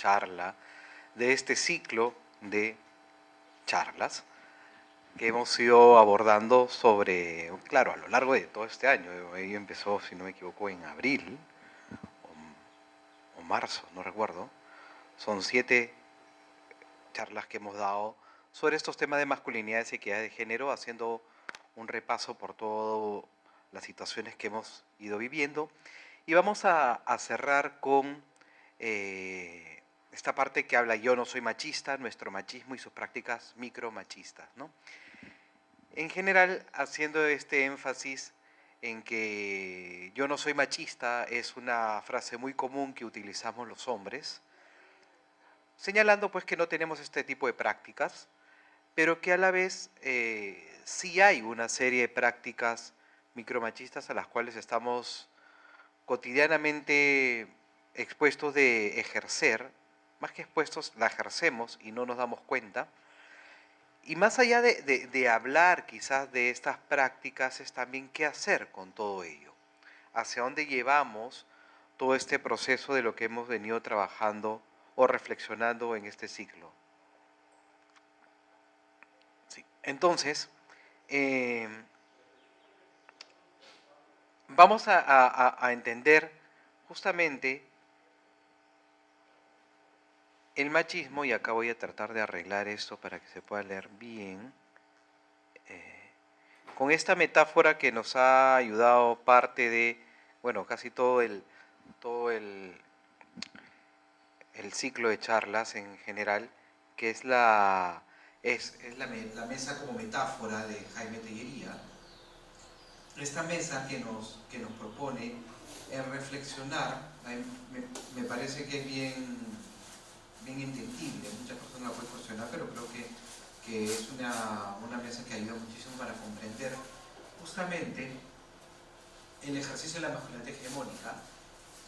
charla de este ciclo de charlas que hemos ido abordando sobre, claro, a lo largo de todo este año. Ello empezó, si no me equivoco, en abril o marzo, no recuerdo. Son 7 charlas que hemos dado sobre estos temas de masculinidad y equidad de género, haciendo un repaso por todas las situaciones que hemos ido viviendo. Y vamos a cerrar con esta parte que habla yo no soy machista, nuestro machismo y sus prácticas micromachistas, ¿no? En general, haciendo este énfasis en que yo no soy machista es una frase muy común que utilizamos los hombres, señalando pues que no tenemos este tipo de prácticas, pero que a la vez sí hay una serie de prácticas micromachistas a las cuales estamos cotidianamente expuestos de ejercer, más que expuestos, la ejercemos y no nos damos cuenta. Y más allá de hablar quizás de estas prácticas, es también qué hacer con todo ello, hacia dónde llevamos todo este proceso de lo que hemos venido trabajando o reflexionando en este ciclo. Sí. Entonces, eh, vamos a entender justamente el machismo, y acá voy a tratar de arreglar esto para que se pueda leer bien, con esta metáfora que nos ha ayudado parte de, bueno, casi todo el ciclo de charlas en general, que es la mesa como metáfora de Jaime Tellería. Esta mesa que nos propone reflexionar, me parece que es bien entendible, muchas personas la pueden cuestionar, pero creo que es una mesa que ayuda muchísimo para comprender justamente el ejercicio de la masculinidad hegemónica.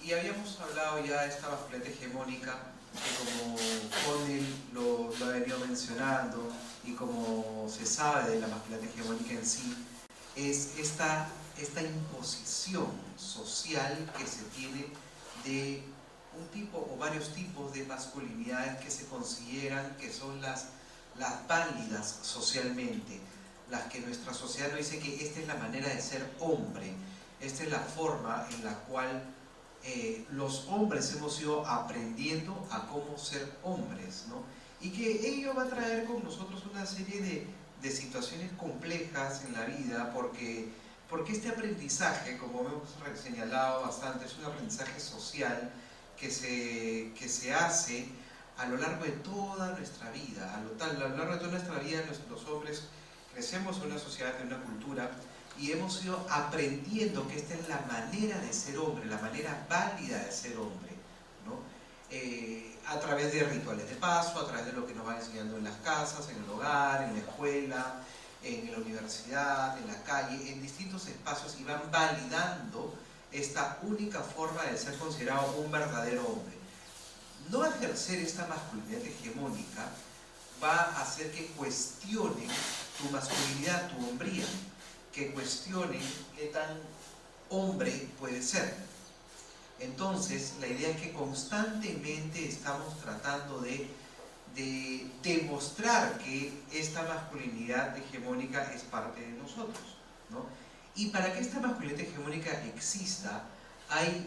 Y habíamos hablado ya de esta masculinidad hegemónica, que como Connell lo ha venido mencionando, y como se sabe de la masculinidad hegemónica en sí, es esta imposición social que se tiene de un tipo o varios tipos de masculinidades que se consideran que son las válidas socialmente, las que nuestra sociedad nos dice que esta es la manera de ser hombre, esta es la forma en la cual los hombres hemos ido aprendiendo a cómo ser hombres, ¿no? Y que ello va a traer con nosotros una serie de situaciones complejas en la vida, porque este aprendizaje, como hemos señalado bastante, es un aprendizaje social que se hace a lo largo de toda nuestra vida. A lo largo de toda nuestra vida, los hombres crecemos en una sociedad, en una cultura, y hemos ido aprendiendo que esta es la manera de ser hombre, la manera válida de ser hombre, ¿no? A través de rituales de paso, a través de lo que nos van enseñando en las casas, en el hogar, en la escuela, en la universidad, en la calle, en distintos espacios, y van validando esta única forma de ser considerado un verdadero hombre. No ejercer esta masculinidad hegemónica va a hacer que cuestionen tu masculinidad, tu hombría, que cuestionen qué tan hombre puede ser. Entonces, la idea es que constantemente estamos tratando de demostrar que esta masculinidad hegemónica es parte de nosotros, ¿no? Y para que esta masculinidad hegemónica exista, hay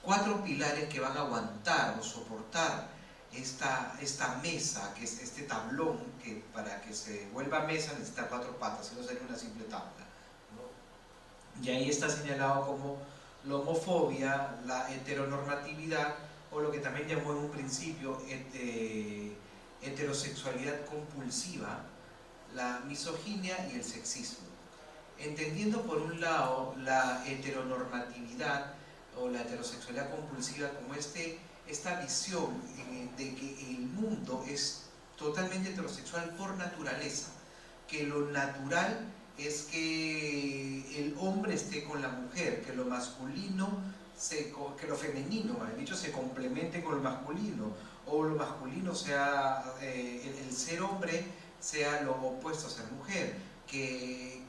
4 pilares que van a aguantar o soportar esta mesa, que es este tablón, que para que se vuelva mesa necesita 4 patas, si no sería una simple tabla, ¿no? Y ahí está señalado como la homofobia, la heteronormatividad, o lo que también llamó en un principio heterosexualidad compulsiva, la misoginia y el sexismo. Entendiendo por un lado la heteronormatividad o la heterosexualidad compulsiva como esta visión de que el mundo es totalmente heterosexual por naturaleza, que lo natural es que el hombre esté con la mujer, que lo masculino, que lo femenino, mal dicho, se complemente con lo masculino, o lo masculino sea, el ser hombre sea lo opuesto a ser mujer, que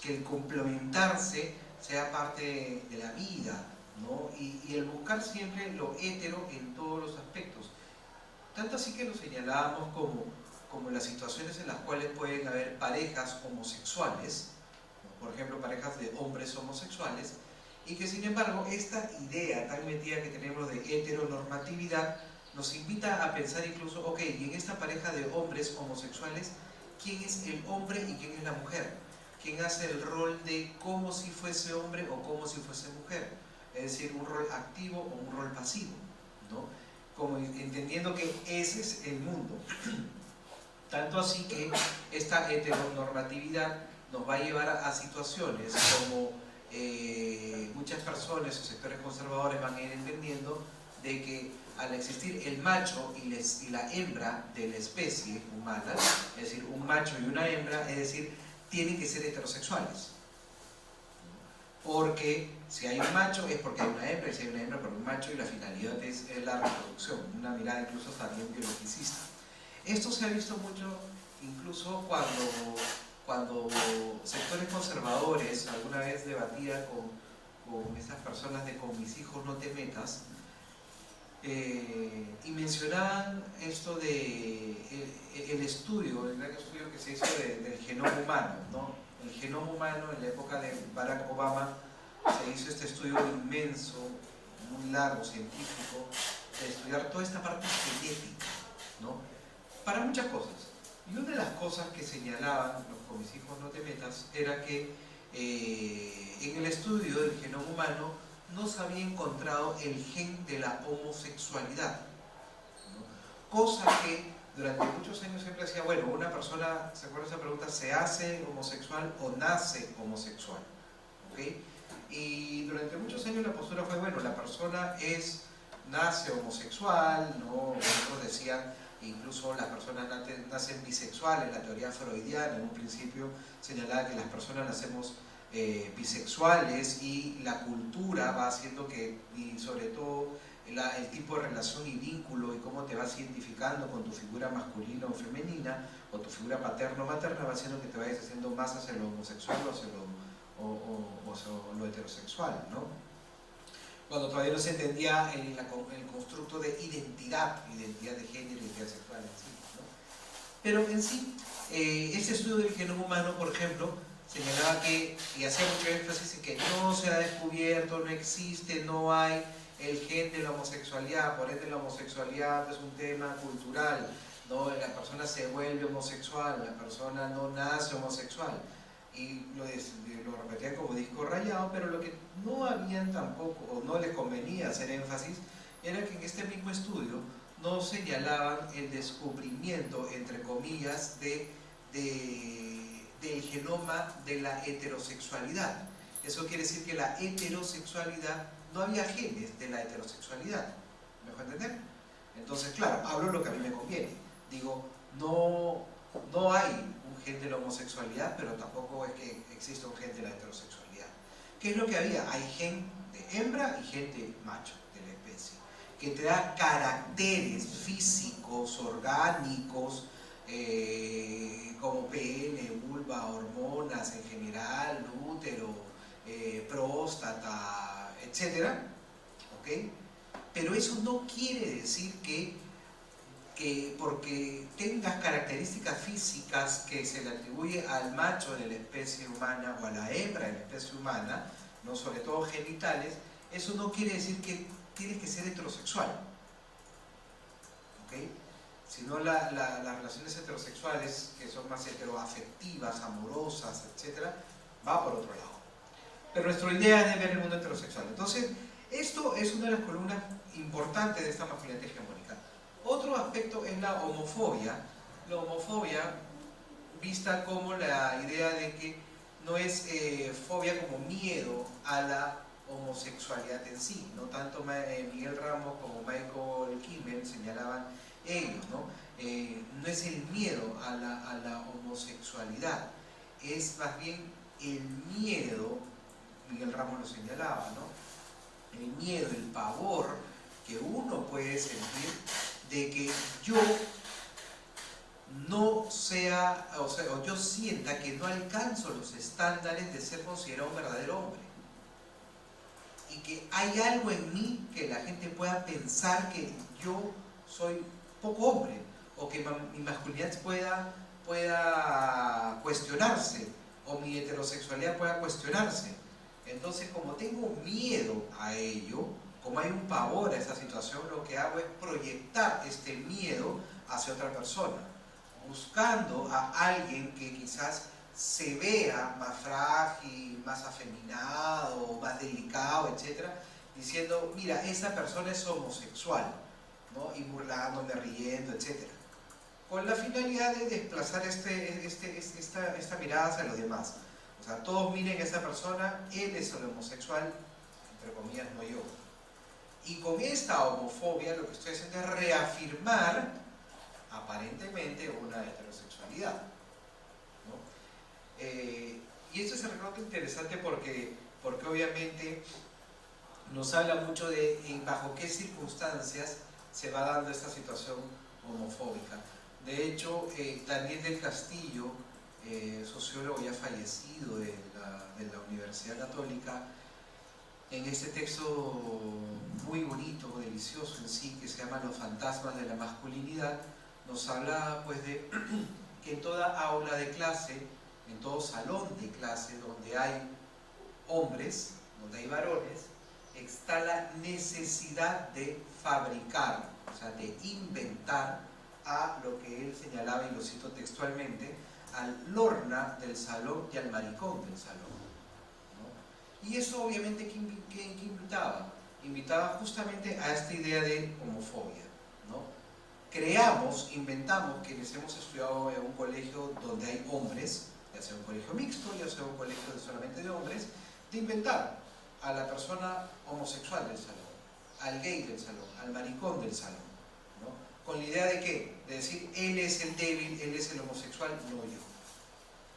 el complementarse sea parte de la vida, ¿no? Y el buscar siempre lo hétero en todos los aspectos. Tanto así que lo señalábamos como las situaciones en las cuales pueden haber parejas homosexuales, por ejemplo parejas de hombres homosexuales, y que sin embargo esta idea tan metida que tenemos de heteronormatividad nos invita a pensar incluso, ok, y en esta pareja de hombres homosexuales, ¿quién es el hombre y quién es la mujer? ¿Quién hace el rol de como si fuese hombre o como si fuese mujer? Es decir, un rol activo o un rol pasivo, ¿no? Como entendiendo que ese es el mundo. Tanto así que esta heteronormatividad nos va a llevar a situaciones como muchas personas o sectores conservadores van a ir entendiendo de que al existir el macho y la hembra de la especie humana, es decir, un macho y una hembra, es decir, tienen que ser heterosexuales. Porque si hay un macho es porque hay una hembra, y si hay una hembra porque hay un macho, y la finalidad es la reproducción, una mirada incluso también biologicista. Esto se ha visto mucho incluso cuando sectores conservadores alguna vez debatían con estas personas de con mis hijos no te metas, y mencionaban esto de el estudio, el gran estudio que se hizo del genoma humano, ¿no? El genoma humano en la época de Barack Obama se hizo este estudio inmenso, muy largo, científico, de estudiar toda esta parte genética, ¿no? Para muchas cosas. Y una de las cosas que señalaban los con mis hijos no te metas era que en el estudio del genoma humano no se había encontrado el gen de la homosexualidad, ¿no? Cosa que durante muchos años siempre decía, bueno, una persona, ¿se acuerdan de esa pregunta? ¿Se hace homosexual o nace homosexual? ¿Okay? Y durante muchos años la postura fue, bueno, la persona nace homosexual, ¿no? Otros decían, incluso las personas nacen bisexuales, la teoría freudiana en un principio señalaba que las personas nacemos bisexuales, y la cultura va haciendo que, y sobre todo el tipo de relación y vínculo y cómo te vas identificando con tu figura masculina o femenina, o tu figura paterna o materna, va haciendo que te vayas haciendo más hacia lo homosexual o hacia lo heterosexual, ¿no? Cuando todavía no se entendía el constructo de identidad de género, identidad sexual en sí, ¿no? Pero en sí, este estudio del genoma humano, por ejemplo, señalaba que, y hacía mucho énfasis en que no se ha descubierto, no existe, no hay el gen de la homosexualidad, por ende la homosexualidad es un tema cultural, ¿no? La persona se vuelve homosexual, la persona no nace homosexual, y lo repetían como disco rayado, pero lo que no habían tampoco, o no les convenía hacer énfasis, era que en este mismo estudio no señalaban el descubrimiento, entre comillas, del genoma de la heterosexualidad. Eso quiere decir que la heterosexualidad, no había genes de la heterosexualidad, ¿me dejo entender? Entonces, claro, hablo lo que a mí me conviene. Digo, no hay un gen de la homosexualidad, pero tampoco es que exista un gen de la heterosexualidad. ¿Qué es lo que había? Hay gen de hembra y gen de macho de la especie, que te da caracteres físicos, orgánicos, como pene, vulva, hormonas en general, útero, próstata, etc. ¿Okay? Pero eso no quiere decir que porque tengas características físicas que se le atribuye al macho de la especie humana o a la hembra de la especie humana, ¿no? Sobre todo genitales, eso no quiere decir que tienes que ser heterosexual, ¿okay? Sino las relaciones heterosexuales, que son más heteroafectivas, amorosas, etc., va por otro lado. Pero nuestra idea es de ver el mundo heterosexual. Entonces, esto es una de las columnas importantes de esta masculinidad hegemónica. Otro aspecto es la homofobia. La homofobia vista como la idea de que no es fobia como miedo a la homosexualidad en sí, no tanto Miguel Ramos como Michael Kimmel señalaban ellos, ¿no? No es el miedo a la homosexualidad, es más bien el miedo, Miguel Ramos lo señalaba, ¿no? El miedo, el pavor que uno puede sentir de que yo no sea, o yo sienta que no alcanzo los estándares de ser considerado un verdadero hombre. y que hay algo en mí que la gente pueda pensar que yo soy poco hombre, o que mi masculinidad pueda cuestionarse, o mi heterosexualidad pueda cuestionarse. Entonces, como tengo miedo a ello, como hay un pavor a esa situación, lo que hago es proyectar este miedo hacia otra persona, buscando a alguien que quizás se vea más frágil, más afeminado, más delicado, etc., diciendo, mira, esa persona es homosexual, ¿no? Y burlándome, riendo, etc., con la finalidad de desplazar esta mirada hacia los demás. O sea, todos miren a esa persona, él es el homosexual, entre comillas, no yo. Y con esta homofobia lo que estoy haciendo es reafirmar aparentemente una heterosexualidad, ¿no? Y esto es realmente interesante porque obviamente nos habla mucho de bajo qué circunstancias se va dando esta situación homofóbica. De hecho, Daniel del Castillo, sociólogo ya fallecido de la Universidad Católica, en este texto muy bonito, delicioso en sí, que se llama Los fantasmas de la masculinidad, nos habla pues de que en toda aula de clase, en todo salón de clase donde hay hombres, donde hay varones, está la necesidad de fabricar, o sea, de inventar a lo que él señalaba, y lo cito textualmente, al Lorna del salón y al maricón del salón, ¿no? Y eso obviamente ¿qué invitaba? Invitaba justamente a esta idea de homofobia, ¿no? Inventamos, quienes hemos estudiado en un colegio donde hay hombres, ya sea un colegio mixto, ya sea un colegio solamente de hombres, de inventar a la persona homosexual del salón, al gay del salón, al maricón del salón, ¿no? Con la idea de ¿qué? De decir, él es el débil, él es el homosexual, no yo,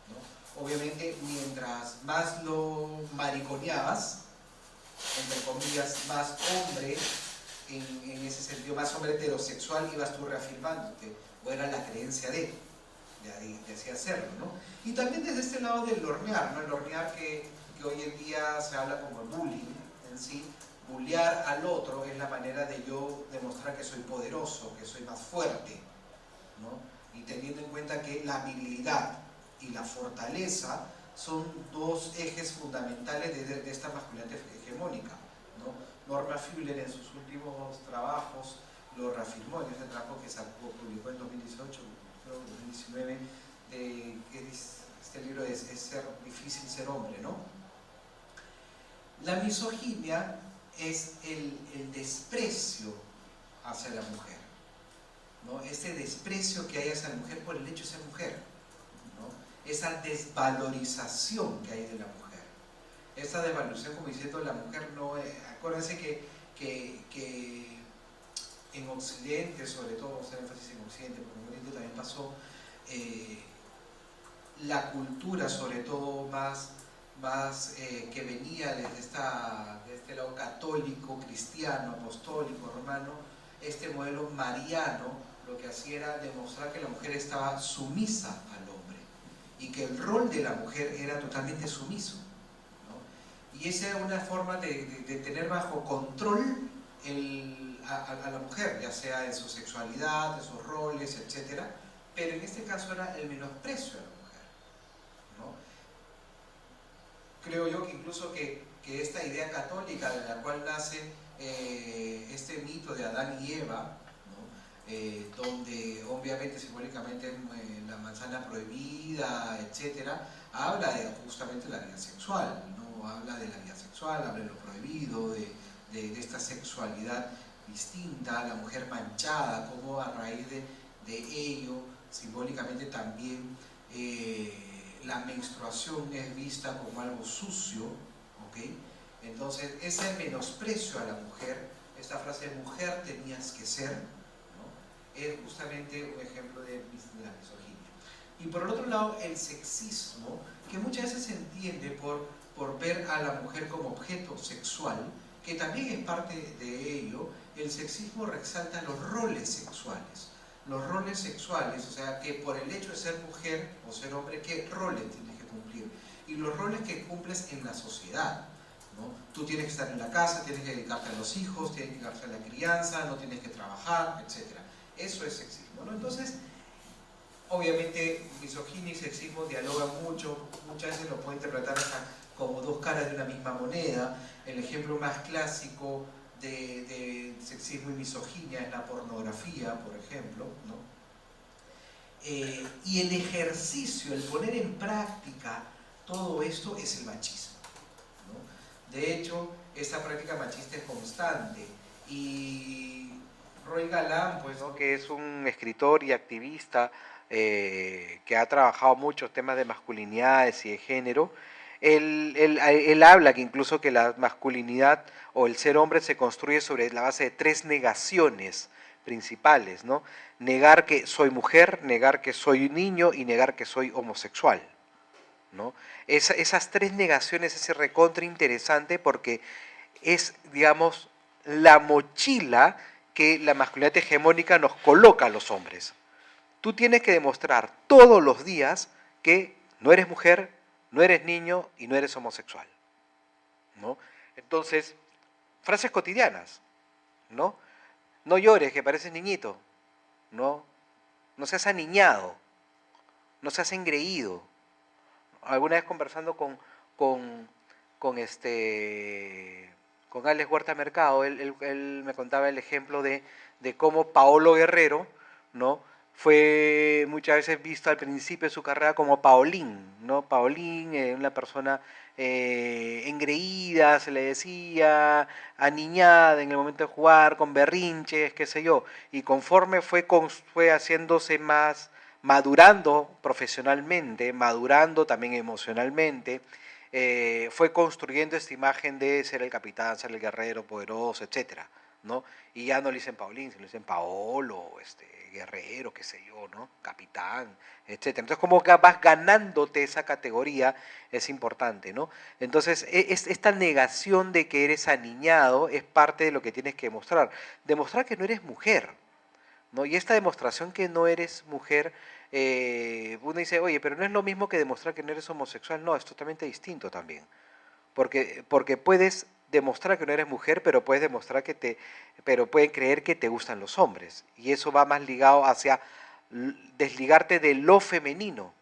¿no? Obviamente, mientras más lo mariconeabas, entre comillas, más hombre, en ese sentido, más hombre heterosexual, ibas tú reafirmándote, o era la creencia de así hacerlo, ¿no? Y también desde este lado del lornear, ¿no? El lornear que hoy en día se habla como el bullying en sí. Bullear al otro es la manera de yo demostrar que soy poderoso, que soy más fuerte, ¿no? Y teniendo en cuenta que la habilidad y la fortaleza son dos ejes fundamentales de esta masculinidad hegemónica, ¿no? Norma Fuller en sus últimos trabajos lo reafirmó en ese trabajo que publicó en 2018, creo, 2019, este libro es ser difícil ser hombre, ¿no? La misoginia es el desprecio hacia la mujer, ¿no? Ese desprecio que hay hacia la mujer por el hecho de ser mujer, ¿no? Esa desvalorización que hay de la mujer. Esa desvalorización, como diciendo, la mujer no es... Acuérdense que en Occidente, sobre todo, vamos a hacer énfasis en Occidente, porque en Oriente también pasó, la cultura, sobre todo más que venía desde este lado católico, cristiano, apostólico, romano, este modelo mariano, lo que hacía era demostrar que la mujer estaba sumisa al hombre y que el rol de la mujer era totalmente sumiso, ¿no? Y esa era una forma de tener bajo control a la mujer, ya sea en su sexualidad, en sus roles, etc. Pero en este caso era el menosprecio a la mujer, ¿no? Creo yo que incluso que esta idea católica de la cual nace este mito de Adán y Eva, ¿no? Donde obviamente simbólicamente la manzana prohibida, etcétera, habla de justamente la vida sexual, ¿no? Habla de la vida sexual, habla de lo prohibido, de esta sexualidad distinta, la mujer manchada, como a raíz de ello simbólicamente también la menstruación es vista como algo sucio, ¿ok? Entonces ese menosprecio a la mujer, esta frase de mujer tenías que ser, ¿no? Es justamente un ejemplo de la misoginia. Y por el otro lado, el sexismo, que muchas veces se entiende por ver a la mujer como objeto sexual, que también es parte de ello. El sexismo resalta los roles sexuales. Los roles sexuales, o sea, que por el hecho de ser mujer o ser hombre, ¿qué roles tienes que cumplir? Y los roles que cumples en la sociedad, ¿no? Tú tienes que estar en la casa, tienes que dedicarte a los hijos, tienes que dedicarte a la crianza, no tienes que trabajar, etc. Eso es sexismo, ¿no? Entonces, obviamente, misoginia y sexismo dialogan mucho, muchas veces lo puede interpretar como dos caras de una misma moneda. El ejemplo más clásico de sexismo y misoginia es la pornografía, por ejemplo, ¿no? Y el ejercicio, el poner en práctica todo esto es el machismo, ¿no? De hecho, esta práctica machista es constante y Roy Galán, pues, ¿no?, que es un escritor y activista que ha trabajado muchos temas de masculinidades y de género, él habla que incluso que la masculinidad o el ser hombre se construye sobre la base de tres negaciones principales, ¿no? Negar que soy mujer, negar que soy niño y negar que soy homosexual, ¿no? Esas tres negaciones es recontra interesante porque es, digamos, la mochila que la masculinidad hegemónica nos coloca a los hombres. Tú tienes que demostrar todos los días que no eres mujer, no eres niño y no eres homosexual, ¿no? Entonces, frases cotidianas, ¿no? No llores, que pareces niñito, ¿no? No seas aniñado, no seas engreído. Alguna vez conversando con, con este con Alex Huerta Mercado, él me contaba el ejemplo de cómo Paolo Guerrero, ¿no?, fue muchas veces visto al principio de su carrera como Paolín, ¿no? Paolín, una persona engreída, se le decía, aniñada en el momento de jugar, con berrinches, qué sé yo, y conforme fue haciéndose más, madurando profesionalmente, madurando también emocionalmente, fue construyendo esta imagen de ser el capitán, ser el guerrero poderoso, etcétera, ¿no? Y ya no le dicen Paulín, se le dicen Paolo, guerrero, qué sé yo, ¿no? Capitán, etcétera. Entonces, como que vas ganándote esa categoría es importante, ¿no? Entonces, esta negación de que eres aniñado es parte de lo que tienes que demostrar. Demostrar que no eres mujer, ¿no? Y esta demostración que no eres mujer, uno dice, oye, pero no es lo mismo que demostrar que no eres homosexual. No, es totalmente distinto también. Porque puedes demostrar que no eres mujer, pero puedes demostrar pero pueden creer que te gustan los hombres. Y eso va más ligado hacia desligarte de lo femenino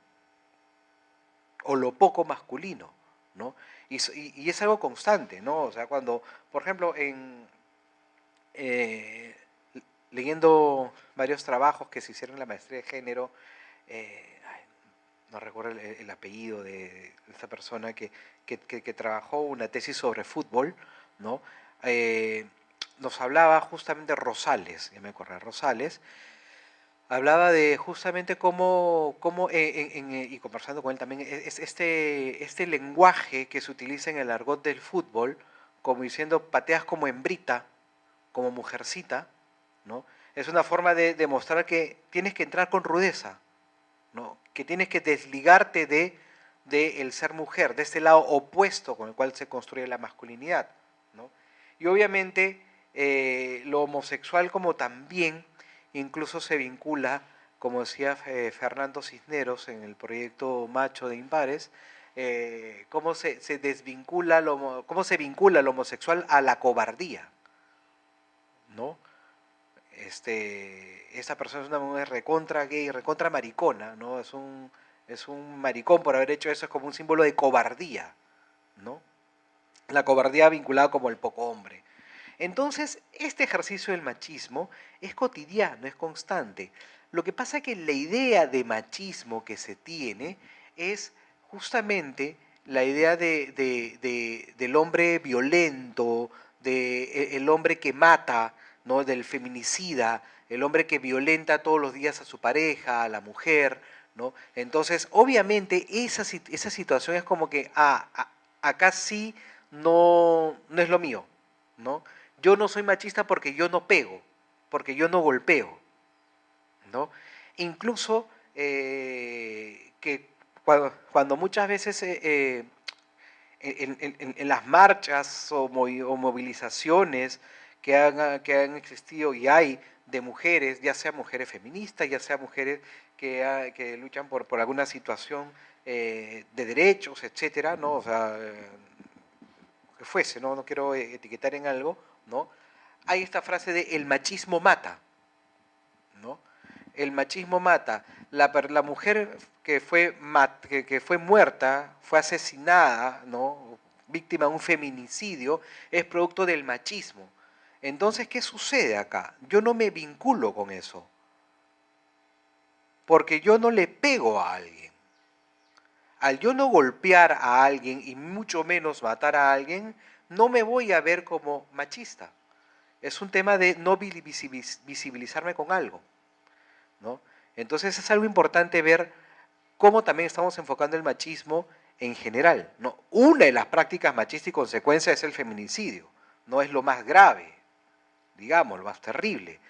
o lo poco masculino, ¿no? Y es algo constante, ¿no? O sea, cuando, por ejemplo, eh, leyendo varios trabajos que se hicieron en la maestría de género, no recuerdo el apellido de esta persona que trabajó una tesis sobre fútbol, ¿no? Eh, Nos hablaba justamente Rosales, ya me acuerdo, Rosales, hablaba de justamente cómo y conversando con él también, este lenguaje que se utiliza en el argot del fútbol, como diciendo pateas como hembrita, como mujercita, ¿no? Es una forma de demostrar que tienes que entrar con rudeza, ¿no? Que tienes que desligarte de el ser mujer, de este lado opuesto con el cual se construye la masculinidad, ¿no? Y obviamente lo homosexual como también incluso se vincula, como decía Fernando Cisneros en el proyecto Macho de Impares, cómo se desvincula, cómo se vincula lo homosexual a la cobardía, ¿no? Esa persona es una mujer recontra gay, recontra maricona, ¿no? Es un maricón por haber hecho eso, es como un símbolo de cobardía, ¿no? La cobardía vinculada como el poco hombre. Entonces, este ejercicio del machismo es cotidiano, es constante. Lo que pasa es que la idea de machismo que se tiene es justamente la idea del hombre violento, del hombre que mata, ¿no?, del feminicida, el hombre que violenta todos los días a su pareja, a la mujer, ¿no? Entonces, obviamente, esa situación es como que, acá sí no es lo mío, ¿no? Yo no soy machista porque yo no pego, porque yo no golpeo, ¿no? Incluso que cuando muchas veces en las marchas o movilizaciones que han existido y hay de mujeres, ya sea mujeres feministas, ya sea mujeres que luchan por alguna situación de derechos, etcétera, ¿no? O sea, fuese, ¿no? No quiero etiquetar en algo, ¿no? Hay esta frase de el machismo mata, ¿no? El machismo mata. La mujer que fue muerta, fue asesinada, ¿no? Víctima de un feminicidio, es producto del machismo. Entonces, ¿qué sucede acá? Yo no me vinculo con eso, porque yo no le pego a alguien. Al yo no golpear a alguien y mucho menos matar a alguien, no me voy a ver como machista. Es un tema de no visibilizarme con algo, ¿no? Entonces es algo importante ver cómo también estamos enfocando el machismo en general, ¿no? Una de las prácticas machistas y consecuencia es el feminicidio, no es lo más grave, digamos, lo más terrible,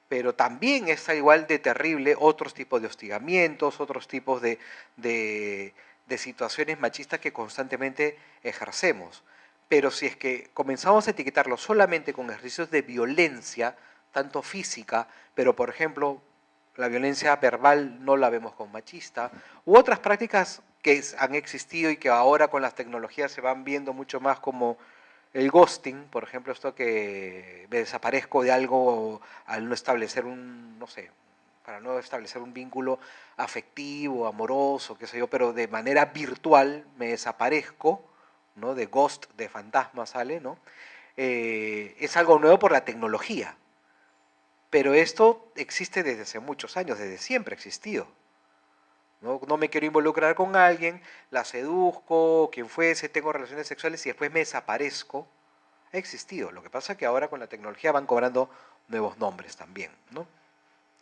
pero también es igual de terrible otros tipos de hostigamientos, otros tipos de situaciones machistas que constantemente ejercemos. Pero si es que comenzamos a etiquetarlo solamente con ejercicios de violencia, tanto física, pero por ejemplo, la violencia verbal no la vemos como machista, u otras prácticas que han existido y que ahora con las tecnologías se van viendo mucho más como el ghosting, por ejemplo, esto que me desaparezco de algo al no establecer un, no sé, para no establecer un vínculo afectivo, amoroso, qué sé yo, pero de manera virtual me desaparezco, ¿no? De ghost, de fantasma sale, ¿no? Es algo nuevo por la tecnología, pero esto existe desde hace muchos años, desde siempre ha existido. ¿No? No me quiero involucrar con alguien, la seduzco, quien fuese, tengo relaciones sexuales y después me desaparezco. Ha existido. Lo que pasa es que ahora con la tecnología van cobrando nuevos nombres también, ¿no?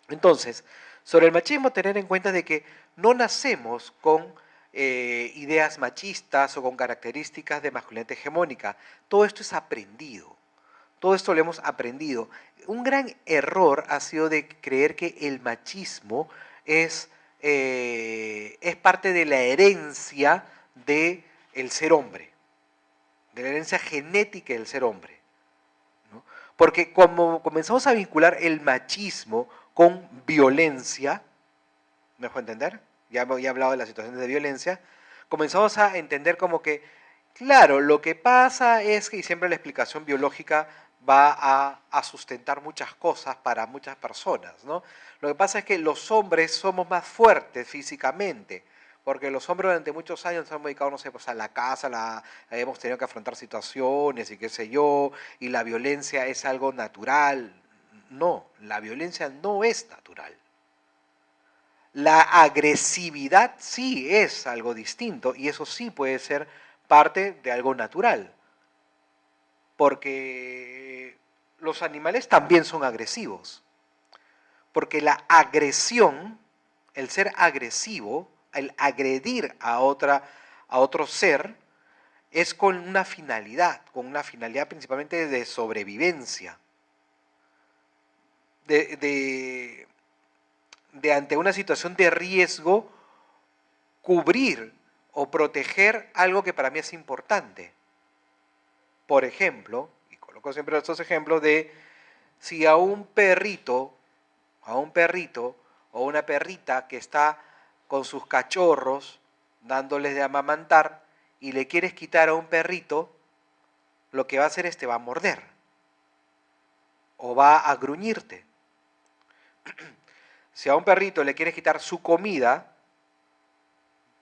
Entonces, sobre el machismo, tener en cuenta de que no nacemos con ideas machistas o con características de masculinidad hegemónica. Todo esto es aprendido. Todo esto lo hemos aprendido. Un gran error ha sido de creer que el machismo es parte de la herencia del ser hombre, de la herencia genética del ser hombre, ¿no? Porque como comenzamos a vincular el machismo con violencia, ¿me dejo entender? Ya he hablado de las situaciones de violencia, comenzamos a entender como que, claro, lo que pasa es que, y siempre la explicación biológica va a sustentar muchas cosas para muchas personas, ¿no? Lo que pasa es que los hombres somos más fuertes físicamente, porque los hombres durante muchos años nos hemos dedicado, no sé, pues a la casa, hemos tenido que afrontar situaciones y qué sé yo, y la violencia es algo natural. No, la violencia no es natural. La agresividad sí es algo distinto y eso sí puede ser parte de algo natural, porque los animales también son agresivos, porque la agresión, el ser agresivo, el agredir a otro ser, es con una finalidad principalmente de sobrevivencia, de, de, de ante una situación de riesgo, cubrir o proteger algo que para mí es importante. Por ejemplo, y coloco siempre estos ejemplos de si a un perrito o una perrita que está con sus cachorros dándoles de amamantar y le quieres quitar a un perrito, lo que va a hacer es te va a morder o va a gruñirte. Si a un perrito le quieres quitar su comida,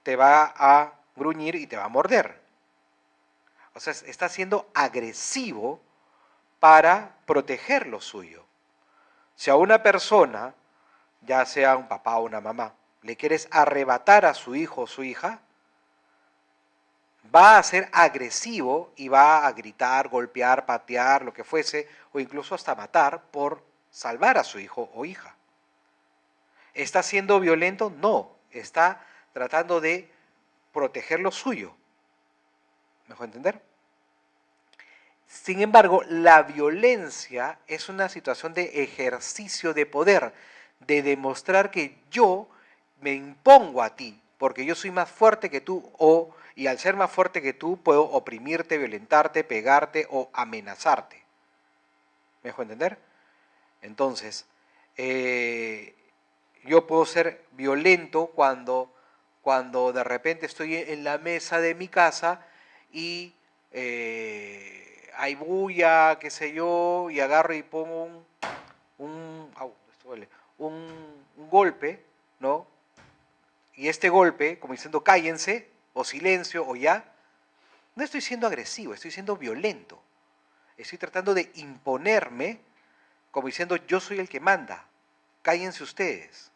te va a gruñir y te va a morder. O sea, está siendo agresivo para proteger lo suyo. Si a una persona, ya sea un papá o una mamá, le quieres arrebatar a su hijo o su hija, va a ser agresivo y va a gritar, golpear, patear, lo que fuese, o incluso hasta matar por salvar a su hijo o hija. ¿Está siendo violento? No, está tratando de proteger lo suyo. ¿Me dejó entender? Sin embargo, la violencia es una situación de ejercicio de poder, de demostrar que yo me impongo a ti, porque yo soy más fuerte que tú, y al ser más fuerte que tú, puedo oprimirte, violentarte, pegarte o amenazarte. ¿Me dejo entender? Entonces, yo puedo ser violento cuando de repente estoy en la mesa de mi casa y hay bulla, qué sé yo, y agarro y pongo esto duele, un golpe, ¿no? Y este golpe, como diciendo cállense, o silencio, o ya, no estoy siendo agresivo, estoy siendo violento. Estoy tratando de imponerme, como diciendo yo soy el que manda, cállense ustedes.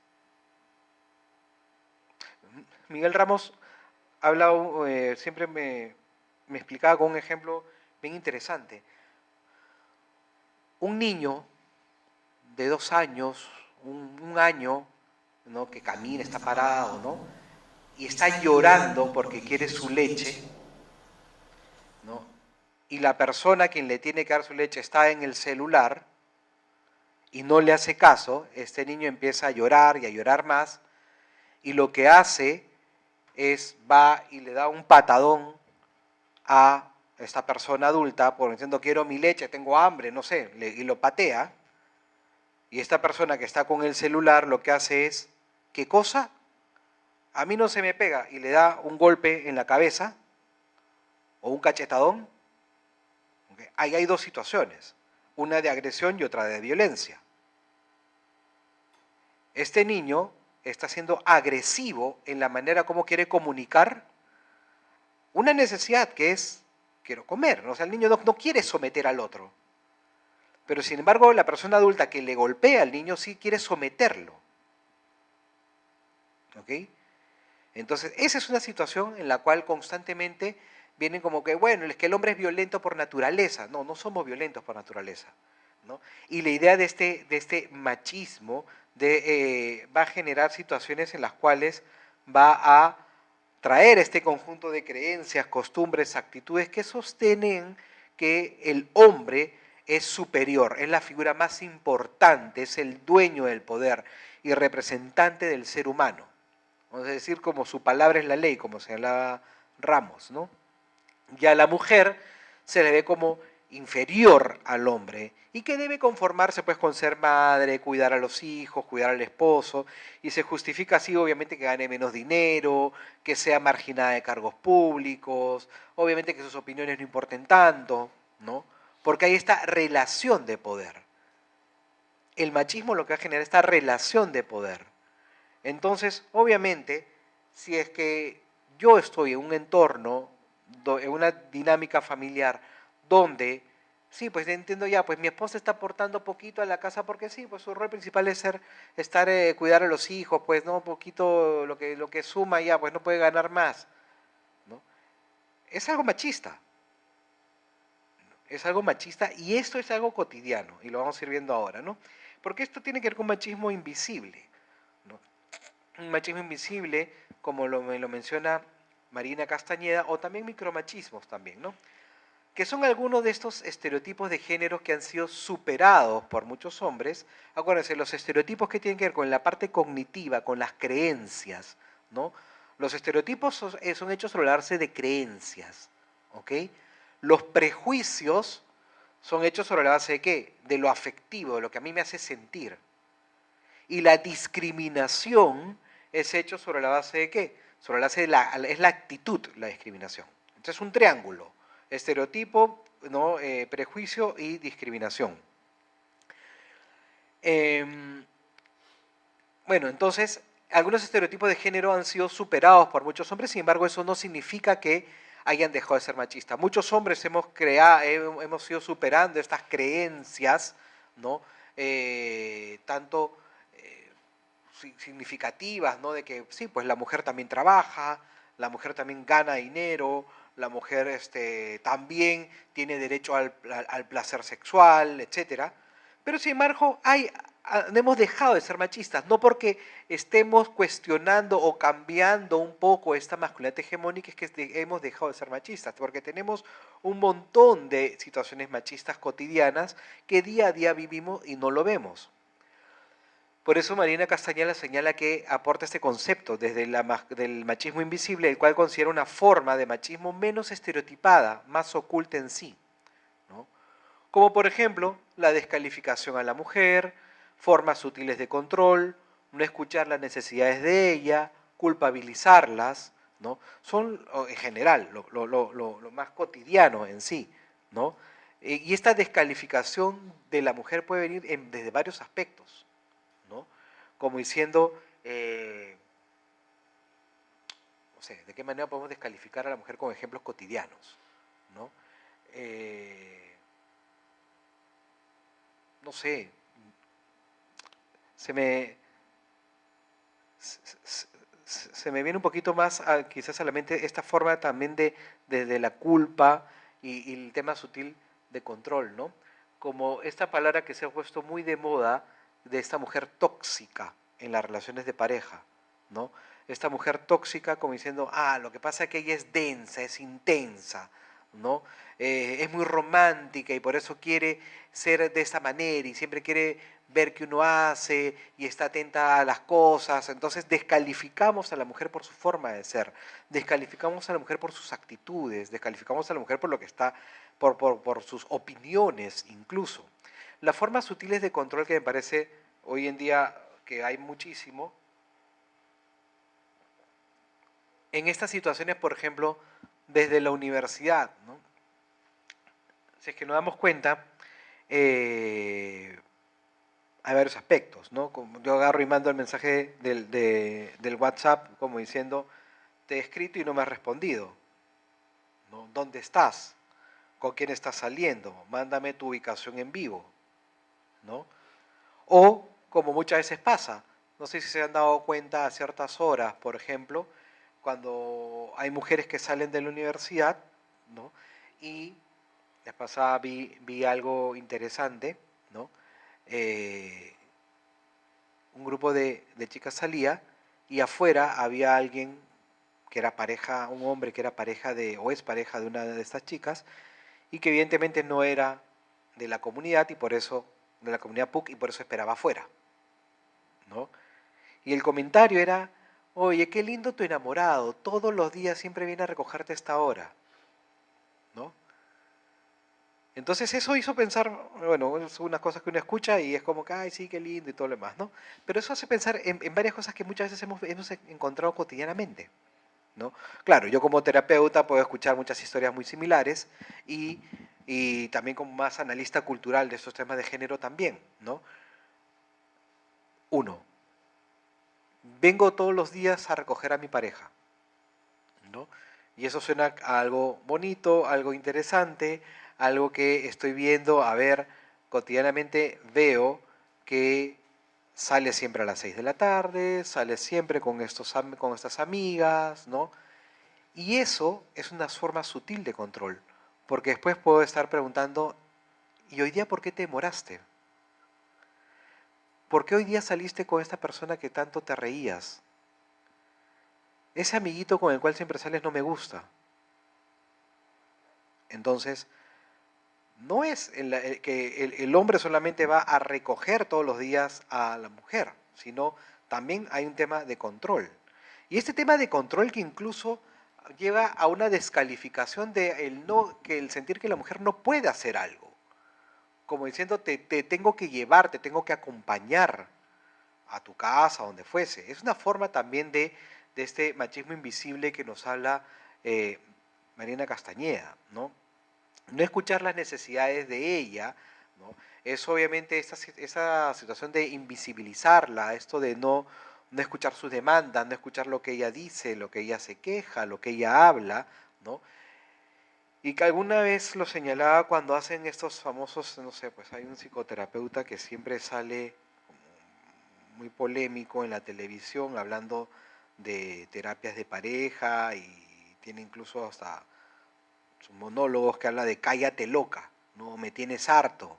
Miguel Ramos habla, siempre me explicaba con un ejemplo bien interesante. Un niño de 2 años, un año, ¿no? Que camina, está parado, ¿no? Y está llorando porque quiere su leche, ¿no? Y la persona a quien le tiene que dar su leche está en el celular y no le hace caso, este niño empieza a llorar y a llorar más, y lo que hace es va y le da un patadón a esta persona adulta por diciendo quiero mi leche, tengo hambre, no sé, y lo patea, y esta persona que está con el celular lo que hace es, ¿qué cosa? A mí no se me pega, y le da un golpe en la cabeza o un cachetadón. ¿Okay? Ahí hay dos situaciones, una de agresión y otra de violencia. Este niño está siendo agresivo en la manera como quiere comunicar una necesidad que es, quiero comer, ¿no? O sea, el niño no quiere someter al otro. Pero sin embargo, la persona adulta que le golpea al niño sí quiere someterlo. ¿Ok? Entonces, esa es una situación en la cual constantemente vienen como que, bueno, es que el hombre es violento por naturaleza. No, no somos violentos por naturaleza, ¿no? Y la idea de este machismo va a generar situaciones en las cuales va a traer este conjunto de creencias, costumbres, actitudes que sostienen que el hombre es superior, es la figura más importante, es el dueño del poder y representante del ser humano. Vamos a decir, como su palabra es la ley, como señalaba Ramos, ¿no? Ya a la mujer se le ve como inferior al hombre y que debe conformarse pues con ser madre, cuidar a los hijos, cuidar al esposo, y se justifica así obviamente que gane menos dinero, que sea marginada de cargos públicos, obviamente que sus opiniones no importen tanto, ¿no? Porque hay esta relación de poder. El machismo lo que va a generar esta relación de poder. Entonces, obviamente, si es que yo estoy en un entorno, en una dinámica familiar, donde, sí, pues entiendo ya, pues mi esposa está aportando poquito a la casa porque sí, pues su rol principal es cuidar a los hijos, pues no, poquito lo que suma ya, pues no puede ganar más, ¿no? Es algo machista, es algo machista y esto es algo cotidiano y lo vamos a ir viendo ahora, ¿no? Porque esto tiene que ver con machismo invisible, ¿no? Un machismo invisible, como me lo menciona Marina Castañeda, o también micromachismos también, ¿no? Que son algunos de estos estereotipos de género que han sido superados por muchos hombres. Acuérdense, los estereotipos que tienen que ver con la parte cognitiva, con las creencias, ¿no? Los estereotipos son hechos sobre la base de creencias, ¿ok? Los prejuicios son hechos sobre la base de ¿qué? De lo afectivo, de lo que a mí me hace sentir. Y la discriminación es hecho sobre la base de ¿qué? Sobre la base es la actitud, la discriminación. Entonces es un triángulo, estereotipo, ¿no? Prejuicio y discriminación. Bueno, entonces, algunos estereotipos de género han sido superados por muchos hombres, sin embargo, eso no significa que hayan dejado de ser machistas. Muchos hombres hemos ido superando estas creencias, ¿no? Tanto significativas, ¿no? De que sí, pues la mujer también trabaja, la mujer también gana dinero, la mujer también tiene derecho al placer sexual, etcétera. Pero sin embargo, hemos dejado de ser machistas, no porque estemos cuestionando o cambiando un poco esta masculinidad hegemónica, es que hemos dejado de ser machistas, porque tenemos un montón de situaciones machistas cotidianas que día a día vivimos y no lo vemos. Por eso Marina Castañeda señala que aporta este concepto del machismo invisible, el cual considera una forma de machismo menos estereotipada, más oculta en sí, ¿no? Como por ejemplo la descalificación a la mujer, formas sutiles de control, no escuchar las necesidades de ella, culpabilizarlas, ¿no? Son en general lo más cotidiano en sí, ¿no? Y esta descalificación de la mujer puede venir desde varios aspectos, ¿no? Como diciendo, no sé, ¿de qué manera podemos descalificar a la mujer con ejemplos cotidianos? ¿No? Eh, no sé, se me, se, se me viene un poquito más quizás a la mente esta forma también de la culpa y el tema sutil de control, ¿no? Como esta palabra que se ha puesto muy de moda de esta mujer tóxica en las relaciones de pareja, ¿no? Esta mujer tóxica como diciendo, lo que pasa es que ella es densa, es intensa, ¿no? Es muy romántica y por eso quiere ser de esta manera y siempre quiere ver qué uno hace y está atenta a las cosas. Entonces descalificamos a la mujer por su forma de ser, descalificamos a la mujer por sus actitudes, descalificamos a la mujer por lo que está, por sus opiniones incluso. Las formas sutiles de control que me parece hoy en día que hay muchísimo, en estas situaciones, por ejemplo, desde la universidad, ¿no? Si es que nos damos cuenta, eh, hay varios aspectos, ¿no? Como yo agarro y mando el mensaje del WhatsApp como diciendo, te he escrito y no me has respondido, ¿no? ¿Dónde estás? ¿Con quién estás saliendo? Mándame tu ubicación en vivo, ¿no? O, como muchas veces pasa, no sé si se han dado cuenta a ciertas horas, por ejemplo, cuando hay mujeres que salen de la universidad, ¿no? Y la pasada vi algo interesante, ¿no? Eh, un grupo de chicas salía y afuera había alguien que era pareja, un hombre que era pareja de, o es pareja de una de estas chicas, y que evidentemente no era de la comunidad y por eso, de la comunidad PUC y por eso esperaba afuera, ¿no? Y el comentario era, oye, qué lindo tu enamorado, todos los días siempre viene a recogerte a esta hora, ¿no? Entonces eso hizo pensar, bueno, son unas cosas que uno escucha y es como que, ay, sí, qué lindo y todo lo demás, ¿no? Pero eso hace pensar en varias cosas que muchas veces hemos encontrado cotidianamente, ¿no? Claro, yo como terapeuta puedo escuchar muchas historias muy similares y, y también como más analista cultural de estos temas de género también, ¿no? Uno, vengo todos los días a recoger a mi pareja, ¿no? Y eso suena a algo bonito, algo interesante, algo que estoy viendo, a ver, cotidianamente veo que sale siempre a las 6 de la tarde, sale siempre con, con estas amigas, ¿no? Y eso es una forma sutil de control, porque después puedo estar preguntando, ¿y hoy día por qué te demoraste? ¿Por qué hoy día saliste con esta persona que tanto te reías? Ese amiguito con el cual siempre sales no me gusta. Entonces, no es que el hombre solamente va a recoger todos los días a la mujer, sino también hay un tema de control. Y este tema de control que incluso lleva a una descalificación de el no, que el sentir que la mujer no puede hacer algo. Como diciendo, te tengo que llevar, te tengo que acompañar a tu casa, donde fuese. Es una forma también de este machismo invisible que nos habla eh, Marina Castañeda, ¿no? No escuchar las necesidades de ella, ¿no? Es obviamente esa situación de invisibilizarla, esto de no escuchar sus demandas, no escuchar lo que ella dice, lo que ella se queja, lo que ella habla, ¿no? Y que alguna vez lo señalaba cuando hacen estos famosos, no sé, pues hay un psicoterapeuta que siempre sale como muy polémico en la televisión hablando de terapias de pareja y tiene incluso hasta sus monólogos que habla de cállate loca, ¿no? Me tienes harto,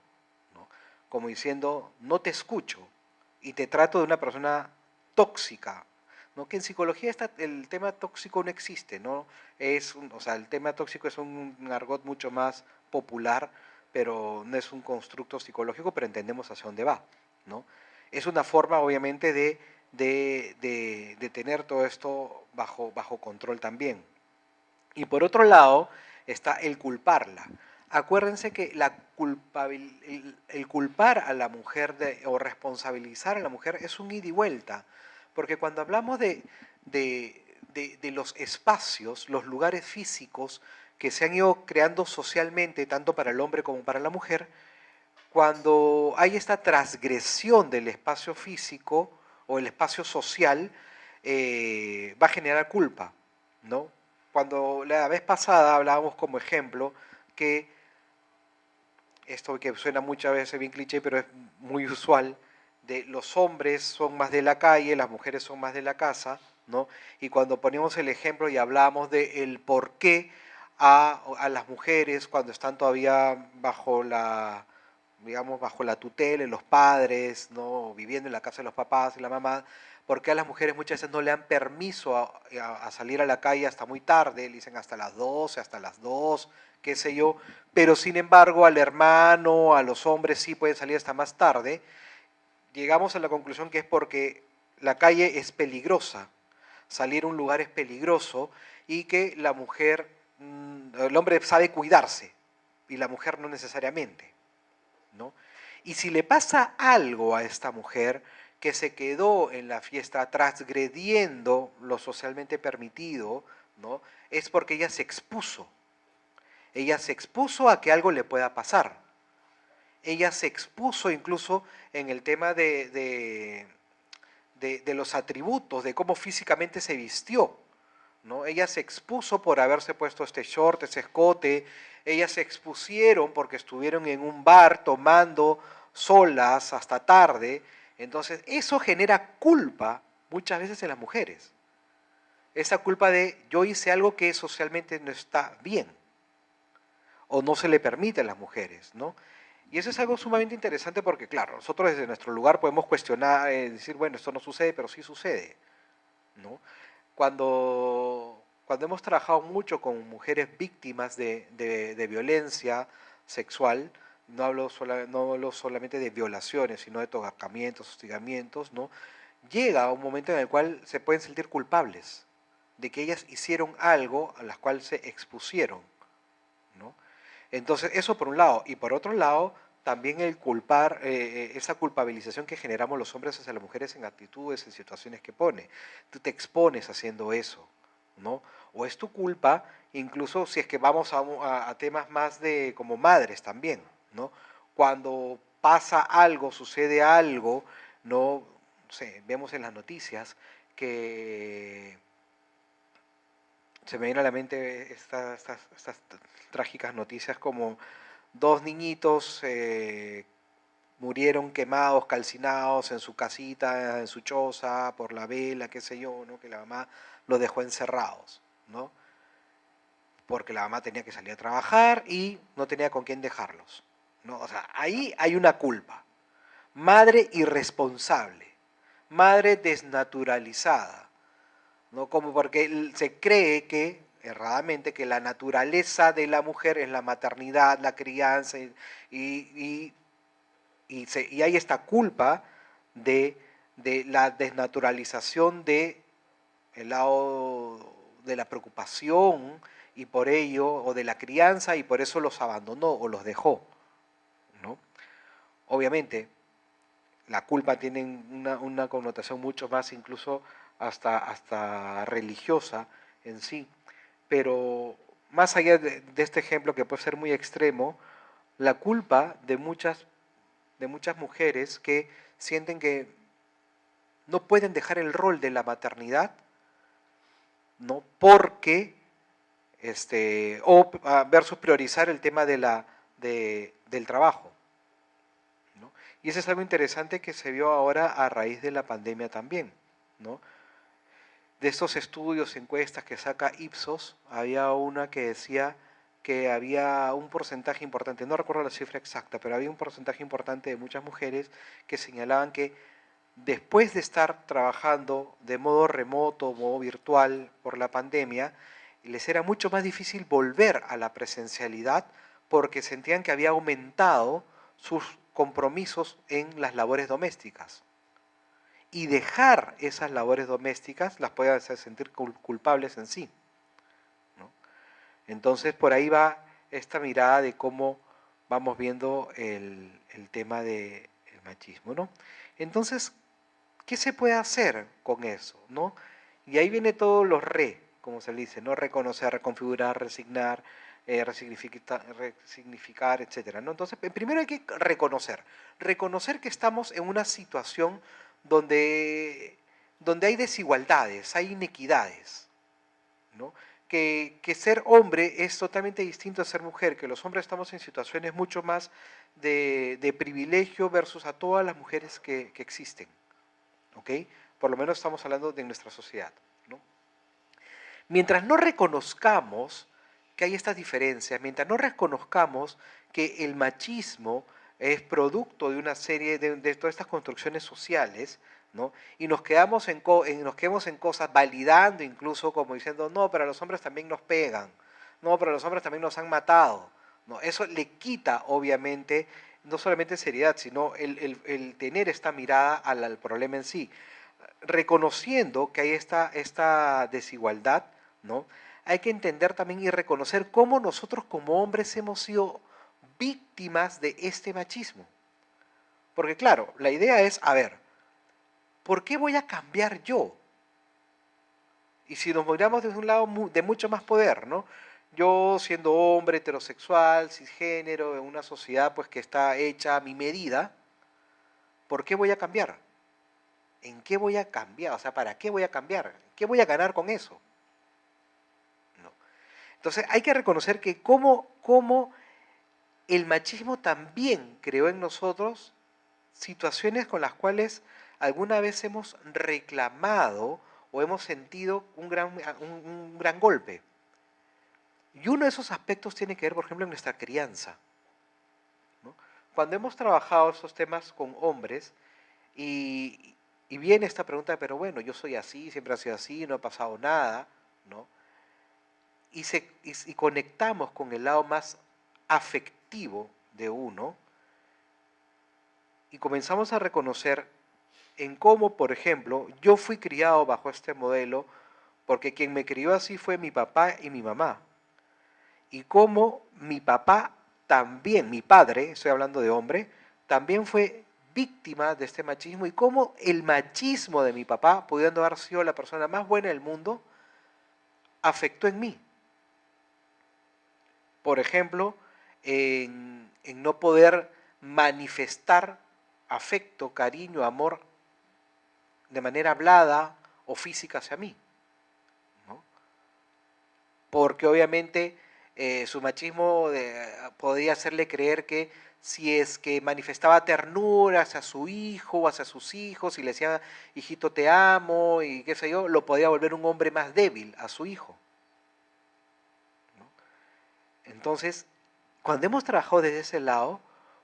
¿no? Como diciendo, no te escucho y te trato de una persona tóxica, ¿no? Que en psicología el tema tóxico no existe, ¿no? O sea, el tema tóxico es un argot mucho más popular, pero no es un constructo psicológico, pero entendemos hacia dónde va, ¿no? Es una forma, obviamente, de tener todo esto bajo control también. Y por otro lado está el culparla. Acuérdense que el culpar a la mujer o responsabilizar a la mujer es un ida y vuelta. Porque cuando hablamos de, de los espacios, los lugares físicos que se han ido creando socialmente, tanto para el hombre como para la mujer, cuando hay esta transgresión del espacio físico o el espacio social, va a generar culpa, ¿no? Cuando la vez pasada hablábamos como ejemplo que esto que suena muchas veces bien cliché, pero es muy usual, de los hombres son más de la calle, las mujeres son más de la casa, ¿no? Y cuando ponemos el ejemplo y hablamos de el por qué a las mujeres cuando están todavía bajo la, digamos, bajo la tutela de los padres, ¿no? Viviendo en la casa de los papás y la mamá, por qué a las mujeres muchas veces no le dan permiso a salir a la calle hasta muy tarde, le dicen hasta las 12, hasta las 2, qué sé yo, pero sin embargo al hermano, a los hombres sí pueden salir hasta más tarde. Llegamos a la conclusión que es porque la calle es peligrosa, salir a un lugar es peligroso y que la mujer, el hombre sabe cuidarse y la mujer no necesariamente, ¿no? Y si le pasa algo a esta mujer que se quedó en la fiesta transgrediendo lo socialmente permitido, ¿no? Es porque ella se expuso. Ella se expuso a que algo le pueda pasar. Ella se expuso incluso en el tema de los atributos, de cómo físicamente se vistió, ¿no? Ella se expuso por haberse puesto este short, ese escote, ellas se expusieron porque estuvieron en un bar tomando solas hasta tarde, entonces eso genera culpa muchas veces en las mujeres, esa culpa de yo hice algo que socialmente no está bien o no se le permite a las mujeres, ¿no? Y eso es algo sumamente interesante porque, claro, nosotros desde nuestro lugar podemos cuestionar, decir, bueno, esto no sucede, pero sí sucede, ¿no? Cuando hemos trabajado mucho con mujeres víctimas de violencia sexual, no hablo solamente de violaciones, sino de tocamientos, hostigamientos, ¿no? Llega un momento en el cual se pueden sentir culpables de que ellas hicieron algo a las cuales se expusieron, ¿no? Entonces, eso por un lado. Y por otro lado, también el culpar, esa culpabilización que generamos los hombres hacia las mujeres en actitudes, en situaciones que pone. Tú te expones haciendo eso, ¿no? O es tu culpa, incluso si es que vamos a temas más de como madres también, ¿no? Cuando pasa algo, sucede algo, no sé, vemos en las noticias que se me viene a la mente estas trágicas noticias como dos niñitos murieron quemados, calcinados en su casita, en su choza, por la vela, qué sé yo, ¿no? Que la mamá los dejó encerrados, ¿no? Porque la mamá tenía que salir a trabajar y no tenía con quién dejarlos, ¿no? O sea, ahí hay una culpa. Madre irresponsable, madre desnaturalizada, ¿no? Como porque se cree que, erradamente, que la naturaleza de la mujer es la maternidad, la crianza, y, y hay esta culpa de, de la desnaturalización de el lado de la preocupación y por ello, o de la crianza y por eso los abandonó o los dejó, ¿no? Obviamente, la culpa tiene una connotación mucho más incluso hasta religiosa en sí, pero más allá de este ejemplo que puede ser muy extremo, la culpa de muchas mujeres que sienten que no pueden dejar el rol de la maternidad, ¿no? Porque, versus priorizar el tema del trabajo, ¿no? Y eso es algo interesante que se vio ahora a raíz de la pandemia también, ¿no? De estos estudios, encuestas que saca Ipsos, había una que decía que había un porcentaje importante, no recuerdo la cifra exacta, pero había un porcentaje importante de muchas mujeres que señalaban que después de estar trabajando de modo remoto, modo virtual por la pandemia, les era mucho más difícil volver a la presencialidad porque sentían que había aumentado sus compromisos en las labores domésticas. Y dejar esas labores domésticas las puede hacer sentir culpables en sí, ¿no? Entonces por ahí va esta mirada de cómo vamos viendo el tema del machismo, ¿no? Entonces, ¿qué se puede hacer con eso, no? Y ahí viene todos los como se le dice, ¿no? Reconocer, reconfigurar, resignar, resignificar, etcétera, ¿no? Entonces, primero hay que reconocer que estamos en una situación donde hay desigualdades, hay inequidades, ¿no? Que ser hombre es totalmente distinto a ser mujer, que los hombres estamos en situaciones mucho más de privilegio versus a todas las mujeres que existen, ¿ok? Por lo menos estamos hablando de nuestra sociedad, ¿no? Mientras no reconozcamos que hay estas diferencias, mientras no reconozcamos que el machismo es producto de una serie de todas estas construcciones sociales, ¿no? Y nos quedamos nos quedamos en cosas validando incluso como diciendo, no, pero a los hombres también nos pegan, no, pero a los hombres también nos han matado, ¿no? Eso le quita, obviamente, no solamente seriedad, sino el tener esta mirada al problema en sí. Reconociendo que hay esta desigualdad, ¿no? Hay que entender también y reconocer cómo nosotros como hombres hemos sido víctimas de este machismo. Porque claro, la idea es, a ver, ¿por qué voy a cambiar yo? Y si nos miramos desde un lado de mucho más poder, ¿no? Yo siendo hombre, heterosexual, cisgénero, en una sociedad pues que está hecha a mi medida, ¿por qué voy a cambiar? ¿En qué voy a cambiar? O sea, ¿para qué voy a cambiar? ¿Qué voy a ganar con eso? No. Entonces hay que reconocer que como el machismo también creó en nosotros situaciones con las cuales alguna vez hemos reclamado o hemos sentido un gran golpe. Y uno de esos aspectos tiene que ver, por ejemplo, en nuestra crianza, ¿no? Cuando hemos trabajado estos temas con hombres y viene esta pregunta, pero bueno, yo soy así, siempre ha sido así, no ha pasado nada, ¿no? Y conectamos con el lado más afectivo de uno y comenzamos a reconocer en cómo, por ejemplo, yo fui criado bajo este modelo porque quien me crió así fue mi papá y mi mamá. Y cómo mi papá también, mi padre, estoy hablando de hombre, también fue víctima de este machismo y cómo el machismo de mi papá, pudiendo haber sido la persona más buena del mundo, afectó en mí. Por ejemplo, en no poder manifestar afecto, cariño, amor de manera hablada o física hacia mí, ¿no? Porque obviamente su machismo podía hacerle creer que si es que manifestaba ternura hacia su hijo o hacia sus hijos y le decía, hijito te amo y qué sé yo, lo podía volver un hombre más débil a su hijo, ¿no? Entonces, cuando hemos trabajado desde ese lado,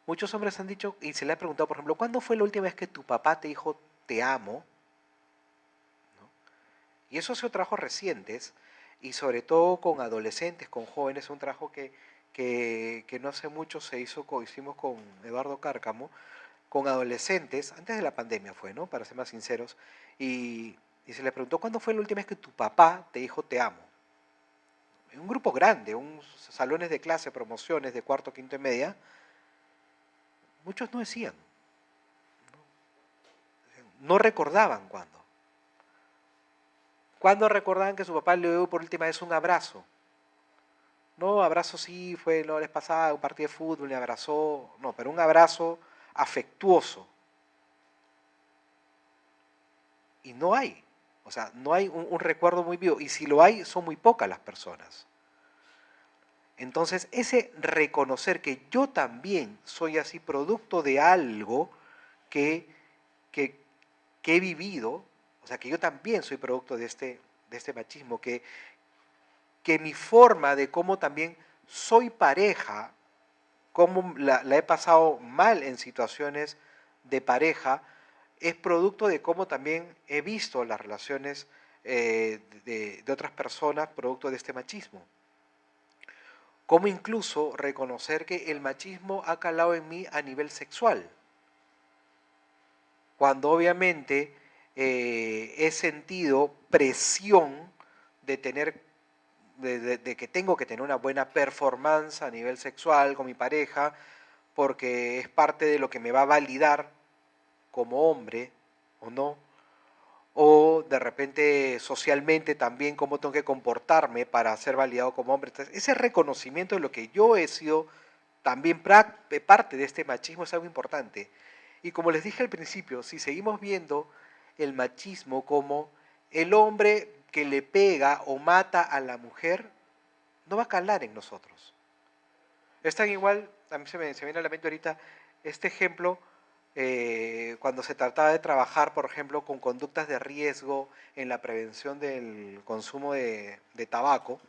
muchos hombres han dicho, y se le ha preguntado, por ejemplo, ¿cuándo fue la última vez que tu papá te dijo te amo? ¿No? Y eso ha sido trabajos recientes, y sobre todo con adolescentes, con jóvenes, un trabajo que no hace mucho hicimos con Eduardo Cárcamo, con adolescentes, antes de la pandemia fue, ¿no? Para ser más sinceros, y se le preguntó, ¿cuándo fue la última vez que tu papá te dijo te amo? En un grupo grande, salones de clase, promociones de cuarto, quinto y media, muchos no decían, no recordaban cuándo. ¿Cuándo recordaban que su papá le dio por última vez un abrazo? No, abrazo sí, fue la vez pasada, un partido de fútbol, le abrazó, no, pero un abrazo afectuoso. Y no hay, o sea, no hay un recuerdo muy vivo, y si lo hay, son muy pocas las personas. Entonces, ese reconocer que yo también soy así producto de algo que, que, que he vivido, o sea, que yo también soy producto de este machismo, que mi forma de cómo también soy pareja, cómo la he pasado mal en situaciones de pareja, es producto de cómo también he visto las relaciones de otras personas producto de este machismo. Cómo incluso reconocer que el machismo ha calado en mí a nivel sexual, cuando obviamente he sentido presión de tener de que tengo que tener una buena performance a nivel sexual con mi pareja, porque es parte de lo que me va a validar como hombre o no, o de repente socialmente también cómo tengo que comportarme para ser validado como hombre. Entonces, ese reconocimiento de lo que yo he sido también parte de este machismo es algo importante. Y como les dije al principio, si seguimos viendo el machismo como el hombre que le pega o mata a la mujer, no va a calar en nosotros. Es tan igual, a mí se viene a la mente ahorita este ejemplo, cuando se trataba de trabajar, por ejemplo, con conductas de riesgo en la prevención del consumo de tabaco.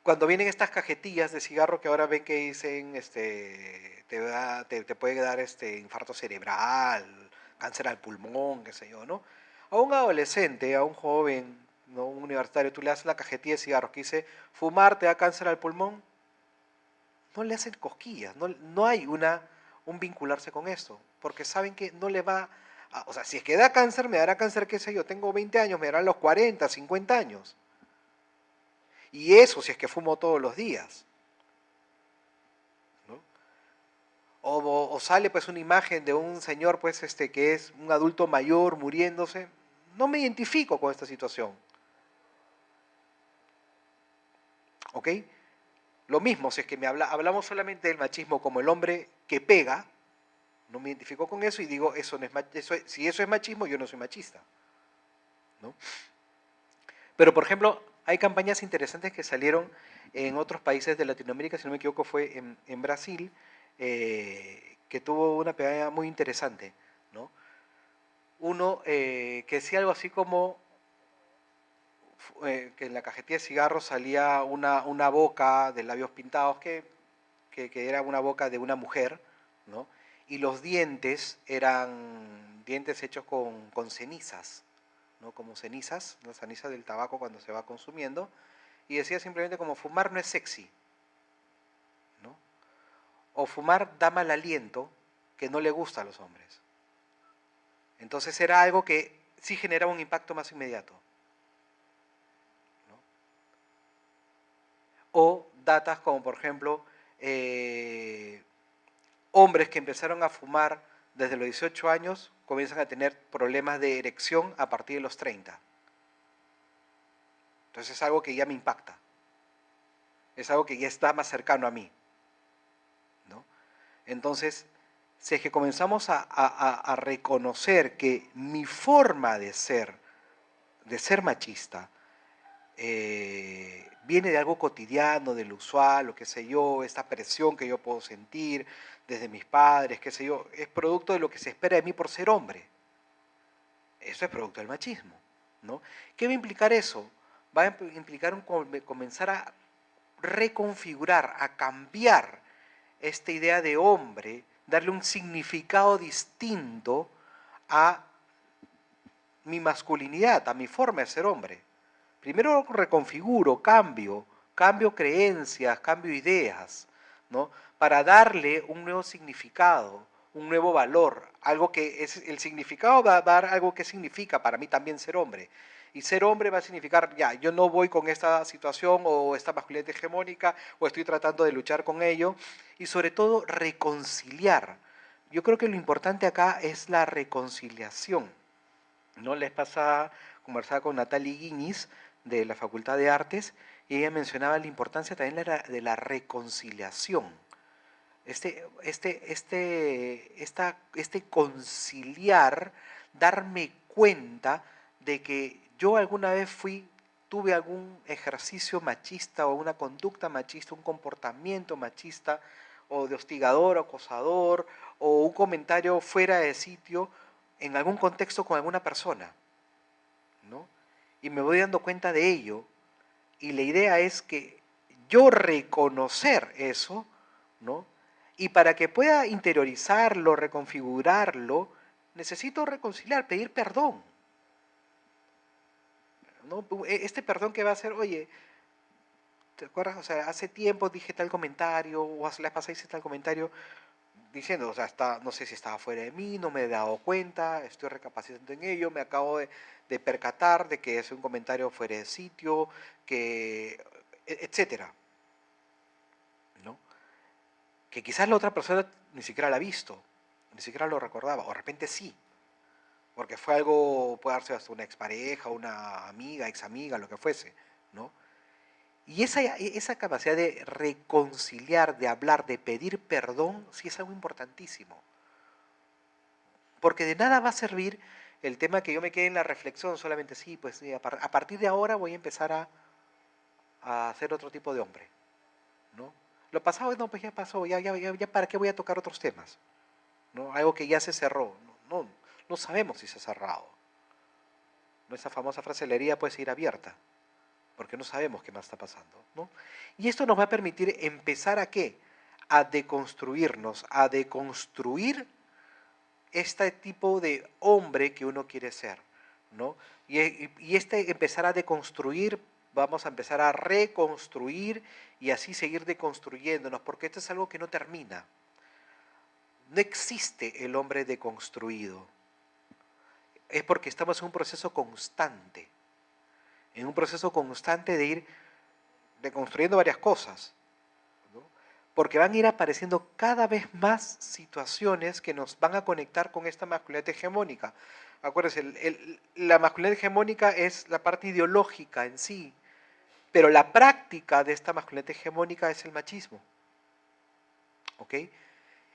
Cuando vienen estas cajetillas de cigarro que ahora ven que dicen te puede dar infarto cerebral, cáncer al pulmón, qué sé yo, ¿no? A un adolescente, a un joven, ¿no? Un universitario, tú le das la cajetilla de cigarros que dice fumar te da cáncer al pulmón, no le hacen cosquillas, no hay un vincularse con esto, porque saben que no le va o sea, si es que da cáncer, me dará cáncer, qué sé yo, tengo 20 años, me dará los 40, 50 años. Y eso si es que fumo todos los días, ¿no? O sale pues una imagen de un señor pues que es un adulto mayor muriéndose, no me identifico con esta situación, ¿ok? Lo mismo, si es que hablamos solamente del machismo como el hombre que pega, no me identifico con eso y digo, eso no es, si eso es machismo, yo no soy machista, ¿no? Pero, por ejemplo, hay campañas interesantes que salieron en otros países de Latinoamérica, si no me equivoco fue en Brasil, que tuvo una pegada muy interesante, ¿no? Uno que decía algo así como que en la cajetilla de cigarros salía una boca de labios pintados que era una boca de una mujer, ¿no? Y los dientes eran dientes hechos con cenizas, ¿no? Como cenizas, las cenizas del tabaco cuando se va consumiendo, y decía simplemente como fumar no es sexy, ¿no? O fumar da mal aliento que no le gusta a los hombres. Entonces era algo que sí generaba un impacto más inmediato, ¿no? O datas como por ejemplo hombres que empezaron a fumar desde los 18 años comienzan a tener problemas de erección a partir de los 30. Entonces es algo que ya me impacta, es algo que ya está más cercano a mí, ¿no? Entonces, si es que comenzamos a reconocer que mi forma de ser machista, viene de algo cotidiano, del usual, o qué sé yo, esta presión que yo puedo sentir desde mis padres, qué sé yo, es producto de lo que se espera de mí por ser hombre. Eso es producto del machismo, ¿no? ¿Qué va a implicar eso? Va a implicar comenzar a reconfigurar, a cambiar esta idea de hombre, darle un significado distinto a mi masculinidad, a mi forma de ser hombre. Primero reconfiguro, cambio creencias, cambio ideas, ¿no? Para darle un nuevo significado, un nuevo valor, algo que es el significado va a dar algo que significa para mí también ser hombre. Y ser hombre va a significar, ya, yo no voy con esta situación o esta masculinidad hegemónica o estoy tratando de luchar con ello. Y sobre todo reconciliar. Yo creo que lo importante acá es la reconciliación. ¿No? La vez pasada conversaba con Natalie Guiñiz de la Facultad de Artes y ella mencionaba la importancia también de la reconciliación. Este conciliar, darme cuenta de que yo alguna vez tuve algún ejercicio machista o una conducta machista, un comportamiento machista o de hostigador, acosador o un comentario fuera de sitio en algún contexto con alguna persona, ¿no? Y me voy dando cuenta de ello y la idea es que yo reconocer eso, ¿no? Y para que pueda interiorizarlo, reconfigurarlo, necesito reconciliar, pedir perdón, ¿no? Este perdón que va a ser, oye, ¿te acuerdas? O sea, hace tiempo dije tal comentario, o hace la pasada hice tal comentario, diciendo, o sea, no sé si estaba fuera de mí, no me he dado cuenta, estoy recapacitando en ello, me acabo de percatar de que es un comentario fuera de sitio, etcétera, ¿no? Que quizás la otra persona ni siquiera la ha visto, ni siquiera lo recordaba, o de repente sí, porque fue algo, puede haber sido hasta una expareja, una amiga, examiga, lo que fuese, ¿no? Y esa capacidad de reconciliar, de hablar, de pedir perdón, sí es algo importantísimo. Porque de nada va a servir el tema que yo me quede en la reflexión solamente, sí, pues sí, a partir de ahora voy a empezar a ser otro tipo de hombre, ¿no? Lo pasado, no, pues ya pasó, ya para qué voy a tocar otros temas, ¿no? Algo que ya se cerró, no sabemos si se ha cerrado. ¿No? Esa famosa frase, la herida puede seguir abierta, porque no sabemos qué más está pasando, ¿no? Y esto nos va a permitir empezar ¿a qué? A deconstruirnos, a deconstruir este tipo de hombre que uno quiere ser, ¿no? Y este empezar a deconstruir, vamos a empezar a reconstruir y así seguir deconstruyéndonos, porque esto es algo que no termina. No existe el hombre deconstruido. Es porque estamos en un proceso constante, de ir deconstruyendo varias cosas, ¿no? Porque van a ir apareciendo cada vez más situaciones que nos van a conectar con esta masculinidad hegemónica. Acuérdense, la masculinidad hegemónica es la parte ideológica en sí, pero la práctica de esta masculinidad hegemónica es el machismo, ¿ok?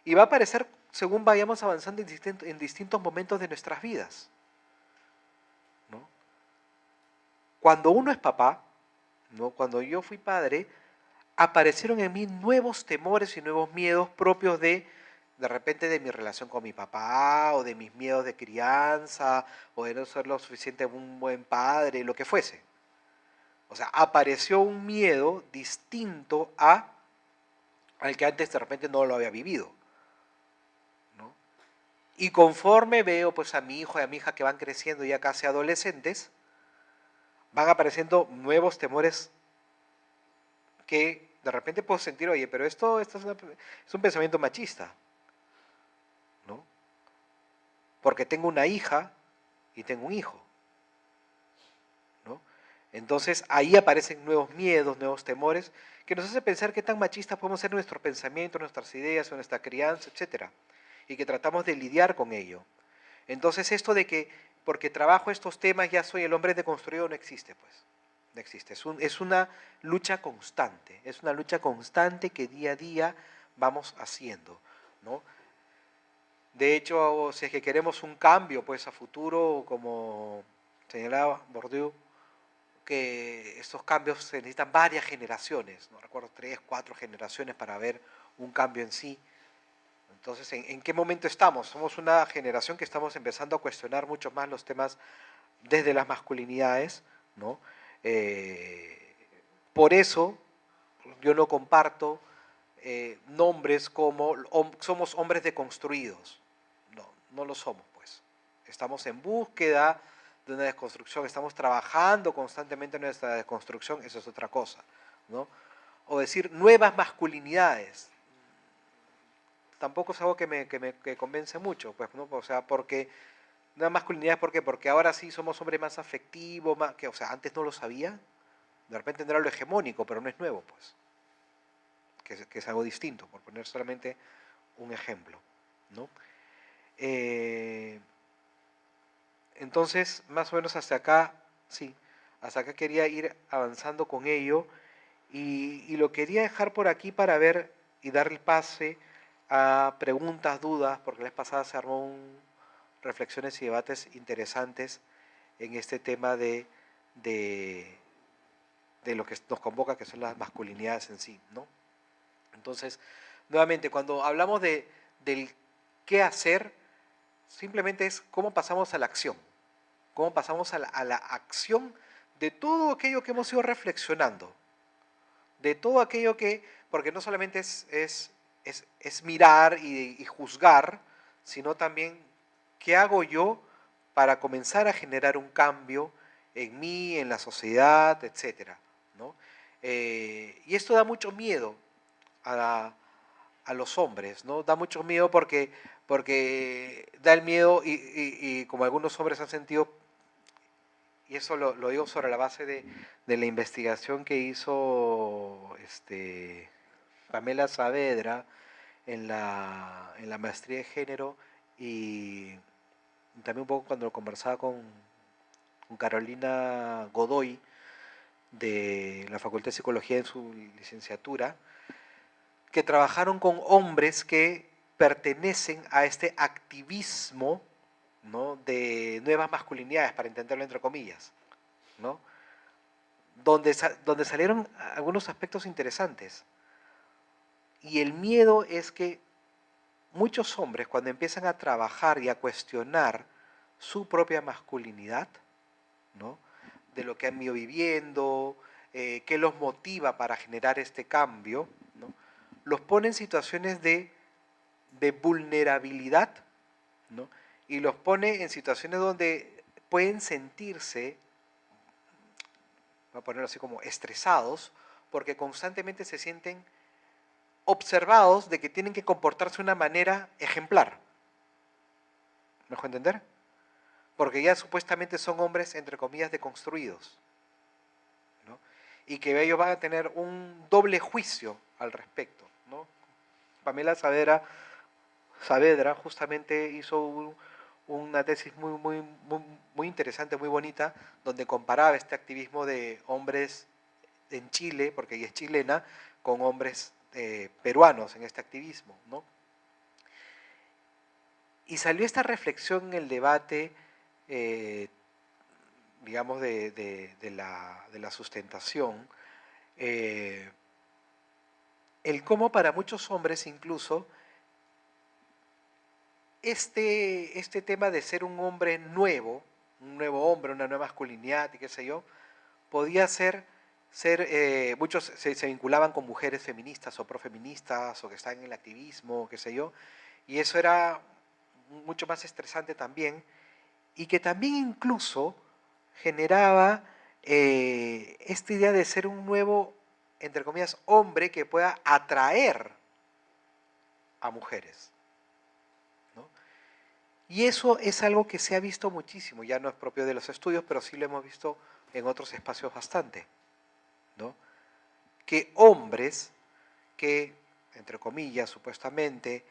Y va a aparecer según vayamos avanzando en distintos momentos de nuestras vidas, ¿no? Cuando uno es papá, ¿no? Cuando yo fui padre, aparecieron en mí nuevos temores y nuevos miedos propios de repente de mi relación con mi papá, o de mis miedos de crianza, o de no ser lo suficiente un buen padre, lo que fuese. O sea, apareció un miedo distinto al que antes de repente no lo había vivido, ¿no? Y conforme veo pues a mi hijo y a mi hija que van creciendo ya casi adolescentes, van apareciendo nuevos temores que de repente puedo sentir, oye, pero esto es un pensamiento machista, ¿no? Porque tengo una hija y tengo un hijo, ¿no? Entonces ahí aparecen nuevos miedos, nuevos temores, que nos hace pensar qué tan machistas podemos ser nuestros pensamientos, nuestras ideas, nuestra crianza, etcétera, y que tratamos de lidiar con ello. Entonces esto de que porque trabajo estos temas ya soy el hombre deconstruido no existe, pues. No existe. Es una lucha constante. Es una lucha constante que día a día vamos haciendo, ¿no? De hecho, si es que queremos un cambio, pues a futuro, como señalaba Bourdieu, que estos cambios se necesitan varias generaciones, no recuerdo, 3, 4 generaciones para ver un cambio en sí. Entonces, ¿en qué momento estamos? Somos una generación que estamos empezando a cuestionar mucho más los temas desde las masculinidades, ¿no? Eh, por eso yo no comparto nombres como somos hombres deconstruidos. No, no lo somos, pues. Estamos en búsqueda de una desconstrucción, estamos trabajando constantemente en nuestra desconstrucción, eso es otra cosa, ¿no? O decir nuevas masculinidades, tampoco es algo que convence mucho, pues, ¿no? O sea, porque nuevas masculinidades, ¿por qué? Porque ahora sí somos hombres más afectivos, más, que, o sea, antes no lo sabía, de repente no era lo hegemónico, pero no es nuevo, pues, que es algo distinto, por poner solamente un ejemplo, ¿no? Eh, entonces, más o menos hasta acá, sí, hasta acá quería ir avanzando con ello y lo quería dejar por aquí para ver y dar el pase a preguntas, dudas, porque la vez pasada se armó reflexiones y debates interesantes en este tema de, de lo que nos convoca, que son las masculinidades en sí, ¿no? Entonces, nuevamente, cuando hablamos del qué hacer, simplemente es cómo pasamos a la acción, cómo pasamos a la acción de todo aquello que hemos ido reflexionando, de todo aquello que, porque no solamente es mirar y juzgar, sino también qué hago yo para comenzar a generar un cambio en mí, en la sociedad, etcétera, ¿no? Y esto da mucho miedo a, a los hombres, ¿no? Da mucho miedo porque da el miedo y como algunos hombres han sentido, y eso lo digo sobre la base de la investigación que hizo Pamela Saavedra en la maestría de género y también un poco cuando lo conversaba con Carolina Godoy de la Facultad de Psicología en su licenciatura, que trabajaron con hombres que pertenecen a este activismo, ¿no?, de nuevas masculinidades, para entenderlo entre comillas, ¿no?, donde salieron algunos aspectos interesantes. Y el miedo es que muchos hombres, cuando empiezan a trabajar y a cuestionar su propia masculinidad, ¿no?, de lo que han ido viviendo, qué los motiva para generar este cambio, ¿no?, los pone en situaciones de vulnerabilidad, ¿no?, y los pone en situaciones donde pueden sentirse, voy a ponerlo así, como estresados, porque constantemente se sienten observados de que tienen que comportarse de una manera ejemplar. ¿Me dejo entender? Porque ya supuestamente son hombres, entre comillas, deconstruidos, ¿no?, y que ellos van a tener un doble juicio al respecto, ¿no? Pamela Saavedra justamente hizo una tesis muy interesante, muy bonita, donde comparaba este activismo de hombres en Chile, porque ella es chilena, con hombres peruanos en este activismo, ¿no? Y salió esta reflexión en el debate, digamos, de la sustentación, el cómo para muchos hombres incluso este tema de ser un hombre nuevo, un nuevo hombre, una nueva masculinidad y qué sé yo, podía muchos se vinculaban con mujeres feministas o profeministas o que están en el activismo, qué sé yo, y eso era mucho más estresante también, y que también incluso generaba esta idea de ser un nuevo, entre comillas, hombre que pueda atraer a mujeres, ¿no? Y eso es algo que se ha visto muchísimo, ya no es propio de los estudios, pero sí lo hemos visto en otros espacios bastante, ¿no? Que hombres que, entre comillas, supuestamente,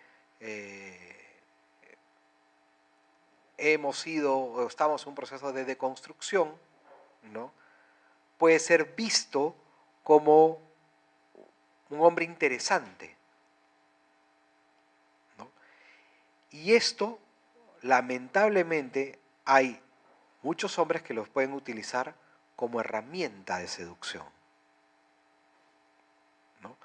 hemos ido o estamos en un proceso de deconstrucción, ¿no?, puede ser visto como un hombre interesante, ¿no? Y esto, lamentablemente, hay muchos hombres que los pueden utilizar como herramienta de seducción, ¿no?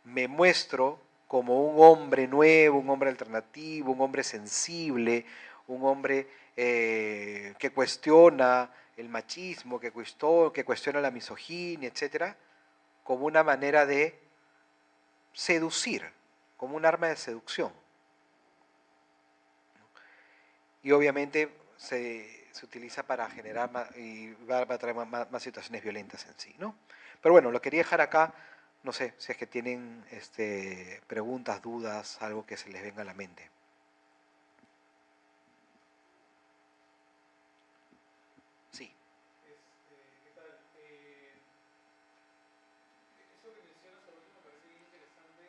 Me muestro como un hombre nuevo, un hombre alternativo, un hombre sensible, un hombre que cuestiona el machismo, que cuestiona la misoginia, etcétera, como una manera de seducir, como un arma de seducción. Y obviamente se utiliza para generar y va a traer más situaciones violentas en sí, ¿no? Pero bueno, lo quería dejar acá, no sé si es que tienen preguntas, dudas, algo que se les venga a la mente. Sí. ¿Qué tal? Eso que mencionas al último me parece bien interesante,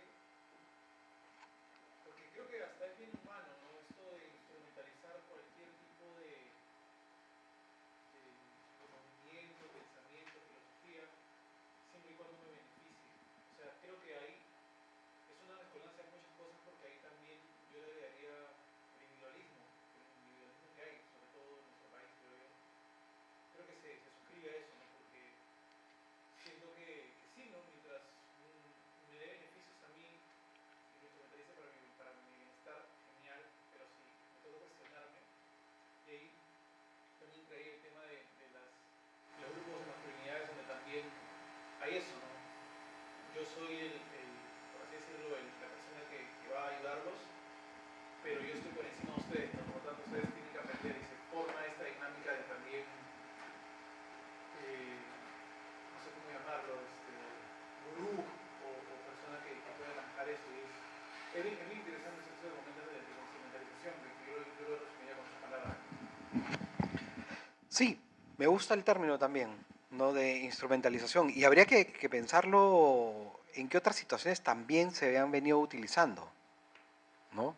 porque creo que hasta es bien humano, ¿no? Esto de instrumentalizar cualquier tipo de movimiento, pensamiento, filosofía, siempre y cuando me beneficie. O sea, creo que ahí es una mezcolanza de muchas cosas, porque ahí también yo le daría el individualismo que hay, sobre todo en nuestro país, creo yo. Creo que se suscribe a eso, ¿no? Porque siento que sí, ¿no? Mientras me dé beneficios a mí y lo instrumentalice para mi bienestar, genial, pero sí, me tengo que cuestionarme. Y ahí también traía el tema de los grupos de masculinidades, donde también hay eso, ¿no? Yo soy por así decirlo, la persona que va a ayudarlos, pero yo estoy por encima de ustedes, ¿no? Por lo tanto, ustedes tienen que aprender, y se forma esta dinámica de también, no sé cómo llamarlo, gurú o persona que pueda manejar eso. Y es bien interesante ese momento de instrumentalización, que yo lo resumiría con esa palabra. Sí, me gusta el término también, ¿no?, de instrumentalización. Y habría que pensarlo en qué otras situaciones también se han venido utilizando, ¿no?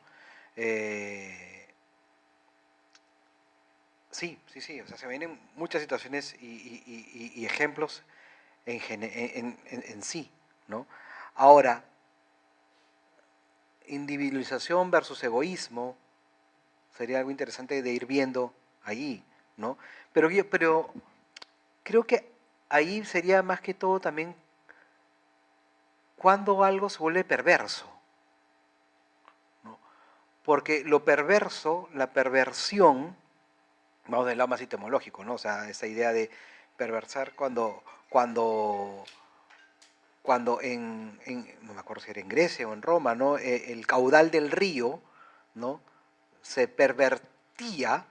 Sí, sí, sí, o sea, se vienen muchas situaciones y ejemplos en sí, ¿no? Ahora, individualización versus egoísmo sería algo interesante de ir viendo allí, ¿no? Pero creo que ahí sería más que todo también cuando algo se vuelve perverso, ¿no? Porque lo perverso, la perversión, vamos del lado más etimológico, ¿no? O sea, esa idea de perversar cuando, cuando no me acuerdo si era en Grecia o en Roma, ¿no? El caudal del río, ¿no? Se pervertía,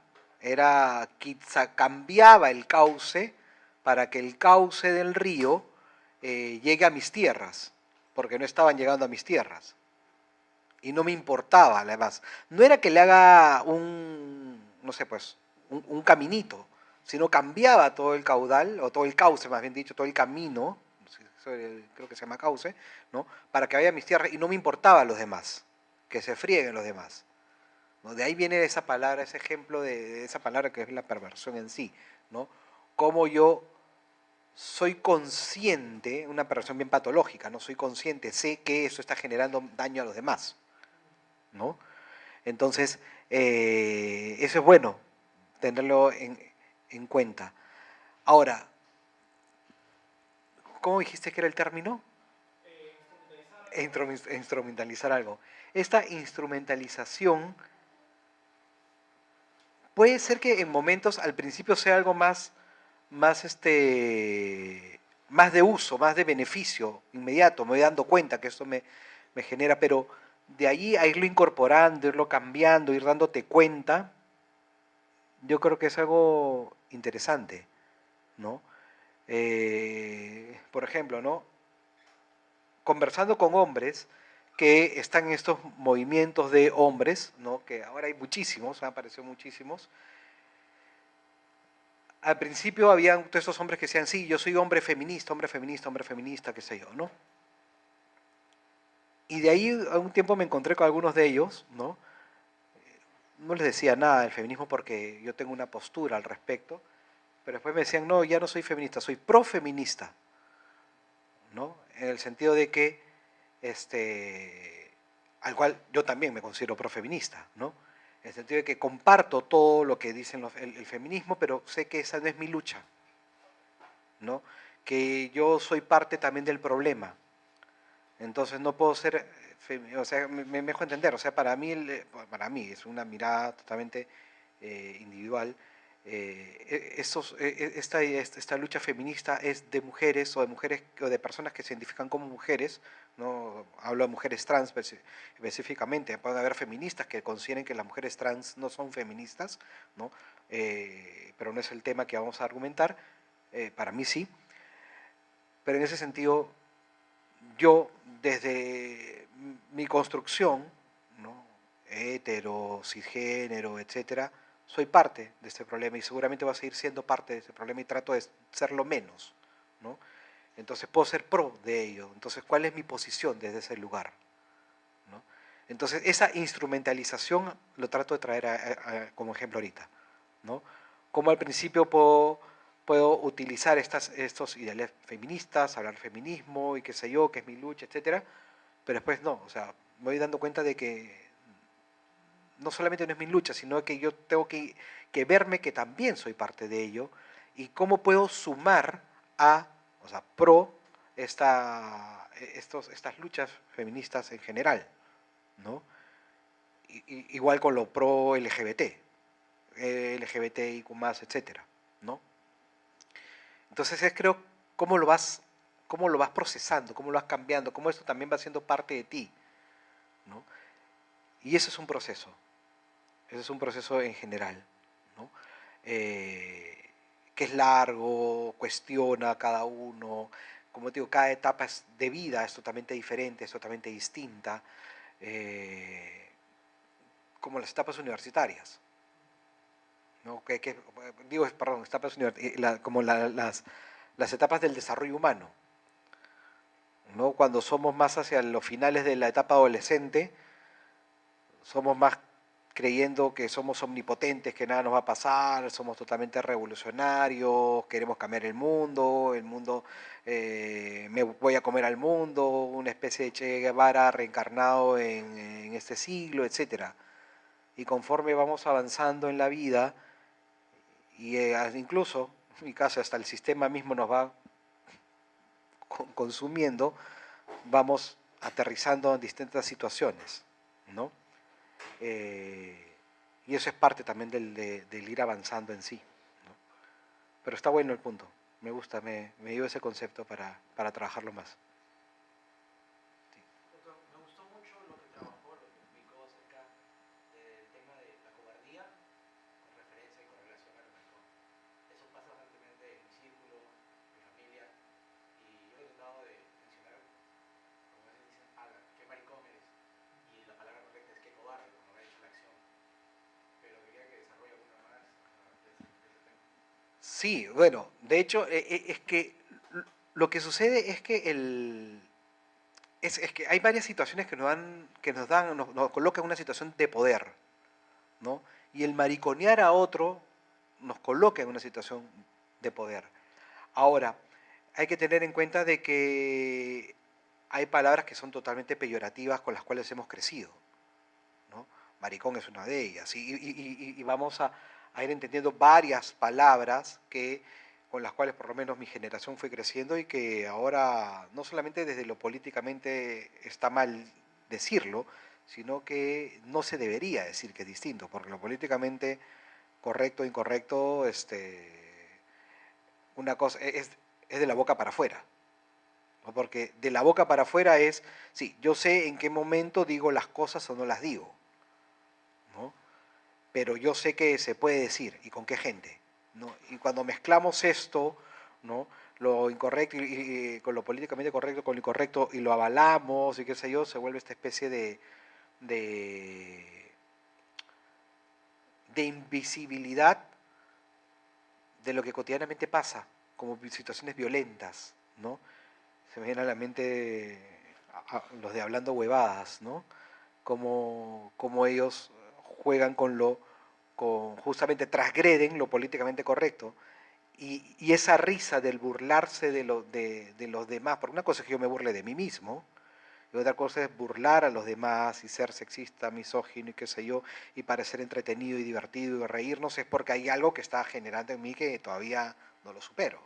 cambiaba el cauce para que el cauce del río llegue a mis tierras, porque no estaban llegando a mis tierras. Y no me importaba, además. No era que le haga no sé, pues, un caminito, sino cambiaba todo el caudal, o todo el cauce, más bien dicho, todo el camino, creo que se llama cauce, ¿no? Para que vaya a mis tierras y no me importaba a los demás, que se frieguen los demás, ¿no? De ahí viene esa palabra, ese ejemplo de esa palabra que es la perversión en sí, ¿no? Cómo yo soy consciente, una perversión bien patológica, no soy consciente, sé que eso está generando daño a los demás, ¿no? Entonces, eso es bueno, tenerlo en cuenta. Ahora, ¿cómo dijiste que era el término? Instrumentalizar algo. Instrumentalizar algo. Esta instrumentalización puede ser que en momentos al principio sea algo más de uso, más de beneficio inmediato. Me voy dando cuenta que esto me genera, pero de ahí a irlo incorporando, irlo cambiando, ir dándote cuenta, yo creo que es algo interesante, ¿no? Por ejemplo, ¿no? Conversando con hombres que están en estos movimientos de hombres, ¿no? Que ahora hay muchísimos, han aparecido muchísimos. Al principio habían todos estos hombres que decían, sí, yo soy hombre feminista, hombre feminista, hombre feminista, qué sé yo, ¿no? Y de ahí a un tiempo me encontré con algunos de ellos, ¿no? No les decía nada del feminismo porque yo tengo una postura al respecto, pero después me decían, no, ya no soy feminista, soy profeminista, ¿no? En el sentido de que, al cual yo también me considero profeminista, ¿no? En el sentido de que comparto todo lo que dicen el feminismo, pero sé que esa no es mi lucha, ¿no? Que yo soy parte también del problema. Entonces no puedo ser, o sea, me dejo entender, o sea, para mí es una mirada totalmente individual. Esta lucha feminista es de mujeres o de personas que se identifican como mujeres, no hablo de mujeres trans específicamente, pueden haber feministas que consideren que las mujeres trans no son feministas, ¿no? Pero no es el tema que vamos a argumentar, para mí sí, pero en ese sentido yo desde mi construcción, ¿no? Hetero, cisgénero, etcétera, soy parte de este problema y seguramente va a seguir siendo parte de este problema y trato de serlo menos, ¿no? Entonces puedo ser pro de ello. Entonces, ¿cuál es mi posición desde ese lugar? ¿No? Entonces, esa instrumentalización lo trato de traer como ejemplo ahorita, ¿no? Como al principio puedo utilizar estos ideales feministas, hablar feminismo y qué sé yo, qué es mi lucha, etcétera, pero después no, o sea, me voy dando cuenta de que no solamente no es mi lucha, sino que yo tengo que verme que también soy parte de ello y cómo puedo sumar o sea, pro estas luchas feministas en general, ¿no? Igual con lo pro LGBT, LGBTIQ+, etcétera, ¿no? Entonces es creo cómo lo vas procesando, cómo lo vas cambiando, cómo esto también va siendo parte de ti, ¿no? Y eso es un proceso en general, ¿no? Que es largo, cuestiona a cada uno, como te digo, cada etapa de vida es totalmente diferente, es totalmente distinta, eh, como las etapas universitarias, ¿no? Digo, perdón, como las etapas del desarrollo humano, ¿no? Cuando somos más hacia los finales de la etapa adolescente, somos más creyendo que somos omnipotentes, que nada nos va a pasar, somos totalmente revolucionarios, queremos cambiar el mundo, me voy a comer al mundo, una especie de Che Guevara reencarnado en este siglo, etcétera. Y conforme vamos avanzando en la vida, y incluso, en mi caso, hasta el sistema mismo nos va consumiendo, vamos aterrizando en distintas situaciones, ¿no? Y eso es parte también del ir avanzando en sí, ¿no? Pero está bueno el punto, me gusta, me dio ese concepto para trabajarlo más. Doctor, me gustó mucho lo que trabajó, lo que explicó acerca del tema de la cobardía con referencia y con relación al maricón. Eso pasa constantemente en mi círculo, mi familia, y yo he tratado de mencionar, como a veces dicen, qué maricón eres, y la palabra correcta es qué cobarde, como ha hecho la acción. Pero quería que desarrolle alguna más de ese tema. Sí, bueno, de hecho es que lo que sucede es que es que hay varias situaciones que nos colocan en una situación de poder, ¿no? Y el mariconear a otro nos coloca en una situación de poder. Ahora, hay que tener en cuenta de que hay palabras que son totalmente peyorativas con las cuales hemos crecido, ¿no? Maricón es una de ellas. Y vamos a ir entendiendo varias palabras con las cuales por lo menos mi generación fue creciendo y que ahora no solamente desde lo políticamente está mal decirlo, sino que no se debería decir que es distinto, porque lo políticamente correcto, incorrecto, una cosa es de la boca para afuera, ¿no? Porque de la boca para afuera es, sí, yo sé en qué momento digo las cosas o no las digo, ¿no? Pero yo sé que se puede decir y con qué gente, ¿no? Y cuando mezclamos esto, ¿no? Lo incorrecto con lo políticamente correcto con lo incorrecto y lo avalamos y qué sé yo, se vuelve esta especie de, de invisibilidad de lo que cotidianamente pasa, como situaciones violentas, ¿no? Se me viene a la mente los de hablando huevadas, ¿no? Como ellos juegan justamente transgreden lo políticamente correcto. Y esa risa del burlarse de los demás, porque una cosa es que yo me burle de mí mismo, y otra cosa es burlar a los demás y ser sexista, misógino y qué sé yo, y parecer entretenido y divertido y reírnos, es porque hay algo que está generando en mí que todavía no lo supero.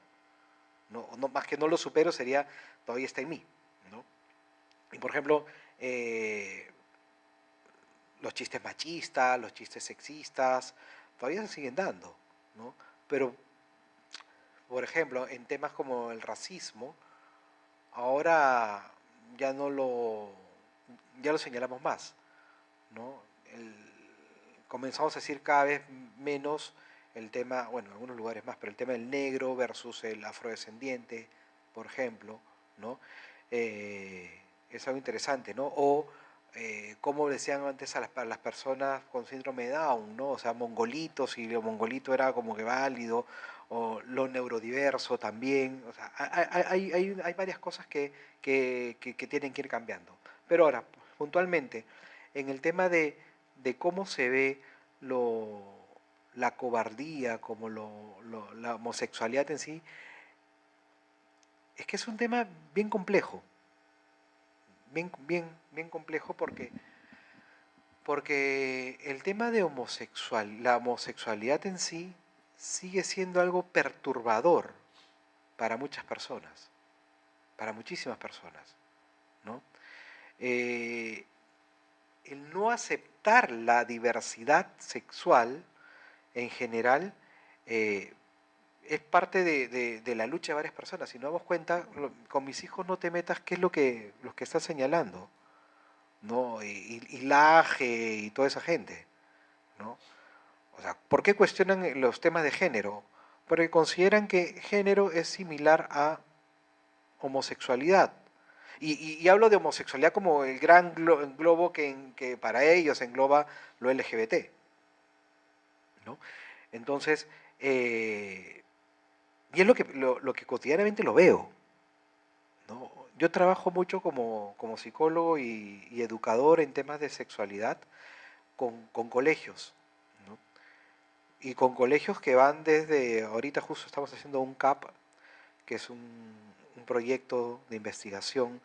Más que no lo supero sería, todavía está en mí, ¿no? Y por ejemplo, eh, los chistes machistas, los chistes sexistas, todavía se siguen dando, ¿no? Pero, por ejemplo, en temas como el racismo, ahora ya no lo, ya lo señalamos más, ¿no? Comenzamos a decir cada vez menos el tema, bueno, en algunos lugares más, pero el tema del negro versus el afrodescendiente, por ejemplo, ¿no? Es algo interesante, ¿no? O como decían antes a las personas con síndrome de Down, ¿no? O sea, mongolitos, y lo mongolito era como que válido, o lo neurodiverso también, o sea, hay varias cosas que tienen que ir cambiando. Pero ahora, puntualmente, en el tema de cómo se ve lo, la cobardía, como la homosexualidad en sí, es que es un tema bien complejo, bien complejo porque el tema de la homosexualidad en sí sigue siendo algo perturbador para muchas personas, para muchísimas personas, ¿no? Eh, el no aceptar la diversidad sexual en general eh, es parte de la lucha de varias personas. Si nos damos cuenta, con mis hijos no te metas qué es los que estás señalando, ¿no? Y Laje y toda esa gente, ¿no? O sea, ¿por qué cuestionan los temas de género? Porque consideran que género es similar a homosexualidad. Y hablo de homosexualidad como el gran globo que para ellos engloba lo LGBT, ¿no? Entonces, y es lo que cotidianamente lo veo, ¿no? Yo trabajo mucho como psicólogo y educador en temas de sexualidad, con colegios, ¿no? Y con colegios que van desde, ahorita justo estamos haciendo un CAP, que es un proyecto de investigación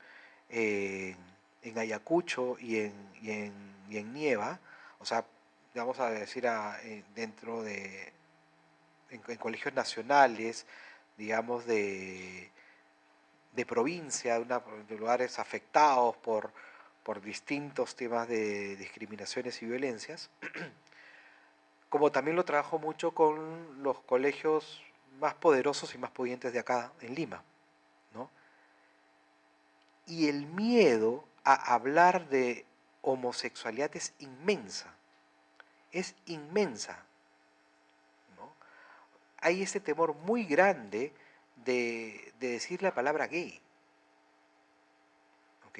en Ayacucho y en Nieva, o sea, vamos a decir dentro en colegios nacionales, digamos, de provincia, de lugares afectados por distintos temas de discriminaciones y violencias, como también lo trabajo mucho con los colegios más poderosos y más pudientes de acá en Lima, ¿no? Y el miedo a hablar de homosexualidad es inmensa, ¿no? Hay ese temor muy grande de decir la palabra gay, ¿ok?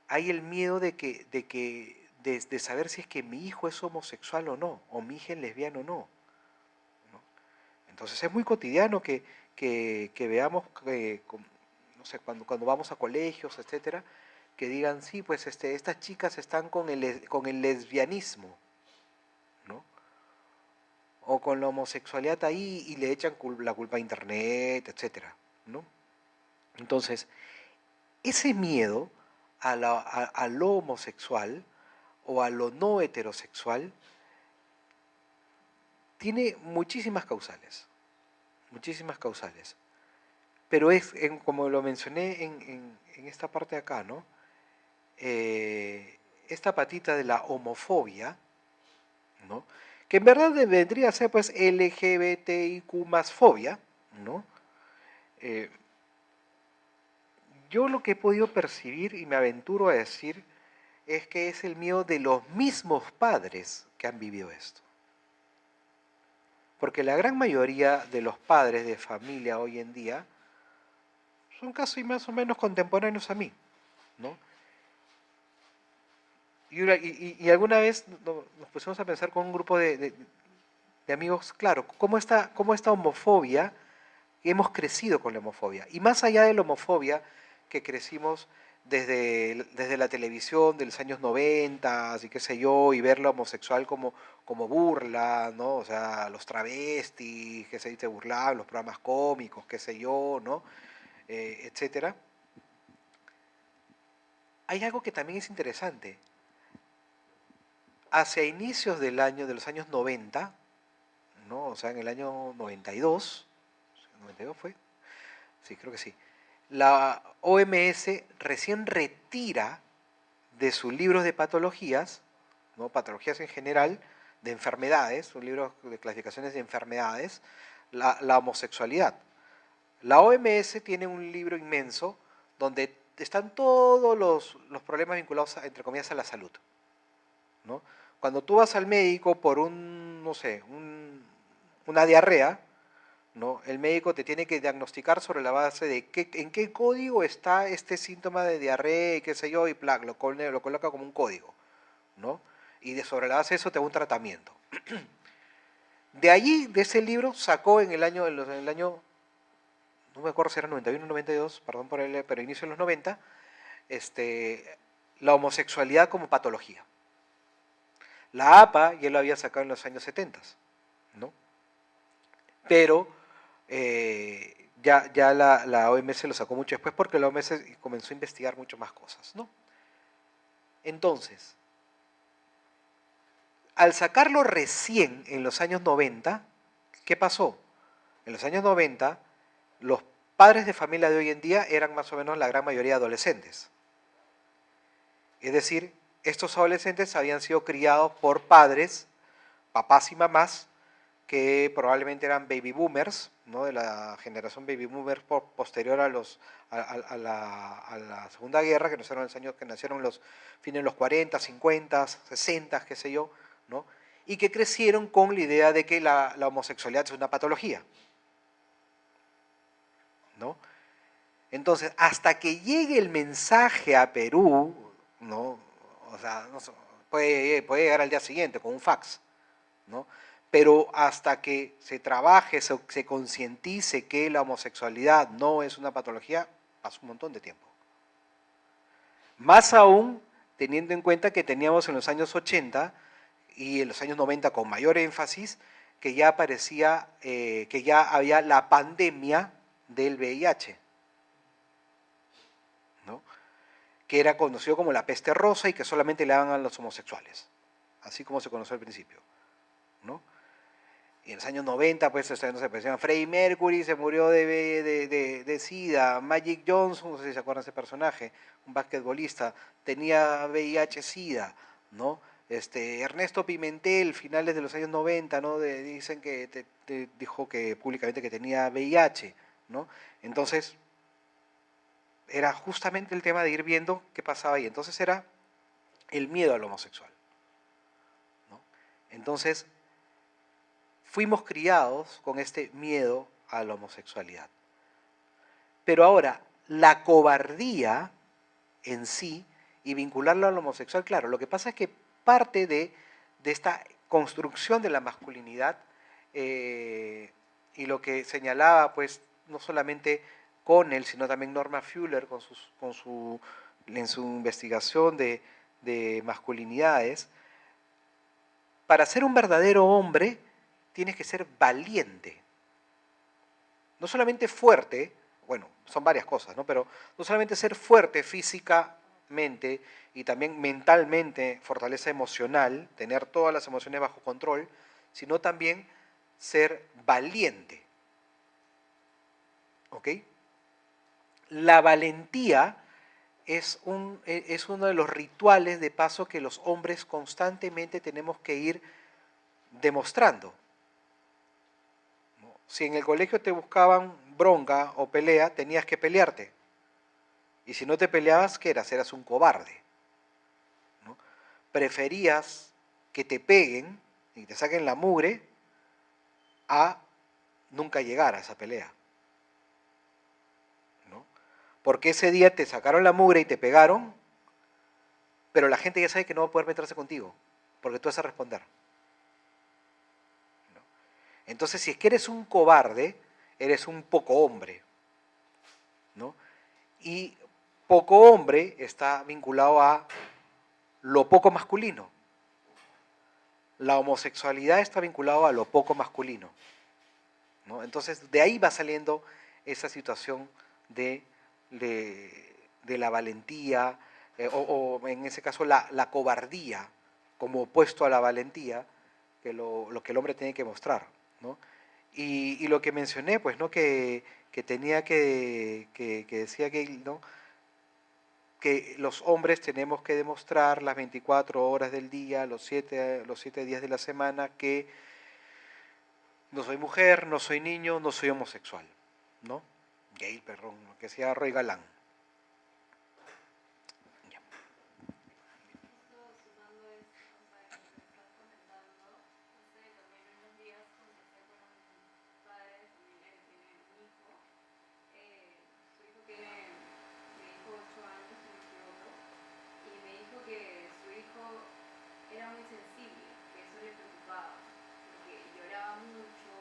Hay el miedo de saber si es que mi hijo es homosexual o no, o mi hija es lesbiana o no, ¿no? Entonces es muy cotidiano que veamos, no sé, cuando vamos a colegios, etcétera, que digan, sí, pues estas chicas están con el lesbianismo, ¿no? O con la homosexualidad ahí y le echan la culpa a internet, etcétera, ¿no? Entonces, ese miedo a lo homosexual o a lo no heterosexual tiene muchísimas causales. Pero es, como lo mencioné en esta parte de acá, ¿no? Esta patita de la homofobia, ¿no? Que en verdad vendría a ser pues LGBTIQ más fobia, ¿no? Eh, yo lo que he podido percibir y me aventuro a decir es que es el miedo de los mismos padres que han vivido esto. Porque la gran mayoría de los padres de familia hoy en día son casi más o menos contemporáneos a mí, ¿no? Y alguna vez nos pusimos a pensar con un grupo de amigos, claro, cómo esta homofobia, hemos crecido con la homofobia. Y más allá de la homofobia que crecimos desde la televisión de los años 90 y qué sé yo, y ver la homosexual como burla, ¿no? O sea, los travestis, que se burlaban, los programas cómicos, qué sé yo, ¿no? Etcétera. Hay algo que también es interesante. Hacia inicios de los años 90, ¿no? O sea, en el año 92, ¿92 fue? Sí, creo que sí. La OMS recién retira de sus libros de patologías, ¿no? Patologías en general, de enfermedades, sus libros de clasificaciones de enfermedades, la homosexualidad. La OMS tiene un libro inmenso donde están todos los problemas vinculados, entre comillas, a la salud, ¿no? Cuando tú vas al médico por no sé, una diarrea, ¿no? El médico te tiene que diagnosticar sobre la base de en qué código está este síntoma de diarrea y qué sé yo, y lo coloca como un código, ¿no? Y sobre la base de eso te da un tratamiento. De allí, de ese libro, sacó en el año, no me acuerdo si era 91 o 92, perdón por pero inicio de los 90, la homosexualidad como patología. La APA ya lo había sacado en los años 70, ¿no? Pero ya la OMS lo sacó mucho después porque la OMS comenzó a investigar mucho más cosas, ¿no? Entonces, al sacarlo recién en los años 90, ¿qué pasó? En los años 90, los padres de familia de hoy en día eran más o menos la gran mayoría adolescentes. Es decir, estos adolescentes habían sido criados por padres, papás y mamás, que probablemente eran baby boomers, ¿no? De la generación baby boomer posterior a la Segunda Guerra, que nacieron en los años que nacieron los fines de los 40, 50, 60, qué sé yo, ¿no? Y que crecieron con la idea de que la homosexualidad es una patología, ¿no? Entonces, hasta que llegue el mensaje a Perú, ¿no? O sea, no sé, puede llegar al día siguiente con un fax, ¿no? Pero hasta que se trabaje, se concientice que la homosexualidad no es una patología, pasa un montón de tiempo. Más aún teniendo en cuenta que teníamos en los años 80 y en los años 90 con mayor énfasis, que ya aparecía, que ya había la pandemia del VIH, ¿no? Que era conocido como la peste rosa y que solamente le daban a los homosexuales, así como se conoció al principio, ¿no? Y en los años 90, pues, no se pensaba, Freddie Mercury se murió de SIDA, Magic Johnson, no sé si se acuerdan de ese personaje, un basquetbolista, tenía VIH-SIDA, ¿no? Ernesto Pimentel, finales de los años 90, ¿no? Dicen que dijo que públicamente que tenía VIH, ¿no? Entonces, era justamente el tema de ir viendo qué pasaba ahí. Entonces era el miedo al homosexual, ¿no? Entonces, fuimos criados con este miedo a la homosexualidad. Pero ahora, la cobardía en sí y vincularlo al homosexual, claro, lo que pasa es que parte de esta construcción de la masculinidad y lo que señalaba, pues, no solamente Connell, sino también Norma Fuller en su investigación de masculinidades, para ser un verdadero hombre tienes que ser valiente. No solamente fuerte, bueno, son varias cosas, ¿no? Pero no solamente ser fuerte físicamente y también mentalmente, fortaleza emocional, tener todas las emociones bajo control, sino también ser valiente. ¿Ok? La valentía es uno de los rituales de paso que los hombres constantemente tenemos que ir demostrando. Si en el colegio te buscaban bronca o pelea, tenías que pelearte. Y si no te peleabas, ¿qué eras? Eras un cobarde, ¿no? Preferías que te peguen y te saquen la mugre a nunca llegar a esa pelea, ¿no? Porque ese día te sacaron la mugre y te pegaron, pero la gente ya sabe que no va a poder meterse contigo, porque tú vas a responder, ¿no? Entonces, si es que eres un cobarde, eres un poco hombre, ¿no? Y poco hombre está vinculado a lo poco masculino. La homosexualidad está vinculada a lo poco masculino, ¿no? Entonces, de ahí va saliendo esa situación de, de la valentía, o en ese caso la cobardía, como opuesto a la valentía, que lo que el hombre tiene que mostrar, ¿no? Y lo que mencioné, pues, ¿no? Que tenía que decía Gale, ¿no? Que los hombres tenemos que demostrar las 24 horas del día, los 7 días de la semana, que no soy mujer, no soy niño, no soy homosexual, ¿no? Gay, perdón, lo que sea Roy Galán. Ya. Justo sumando esto, o sea, lo que estás comentando, no sé, también unos días conversé con un padre de familia que tiene un hijo. Su hijo tiene, me dijo, 8 años, si no me equivoco, y me dijo que su hijo era muy sensible, que eso le preocupaba, porque lloraba mucho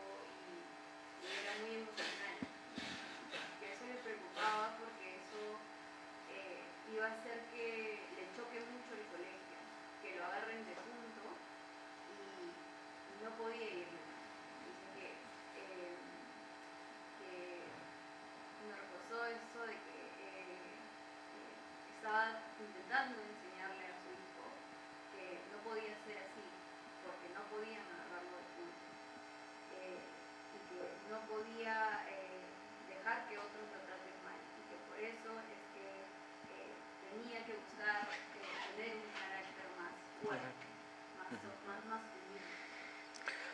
y era muy emocional, que eso le preocupaba porque eso iba a hacer que le choque mucho el colegio, que lo agarren de punto y no podía ir. Dice que me reforzó eso de que estaba intentando enseñarle a su hijo que no podía ser así, porque no podían agarrarlo de punto, y que no podía dejar que otros lo traten mal, y que por eso es que tenía que buscar tener un carácter más fuerte, más masculino.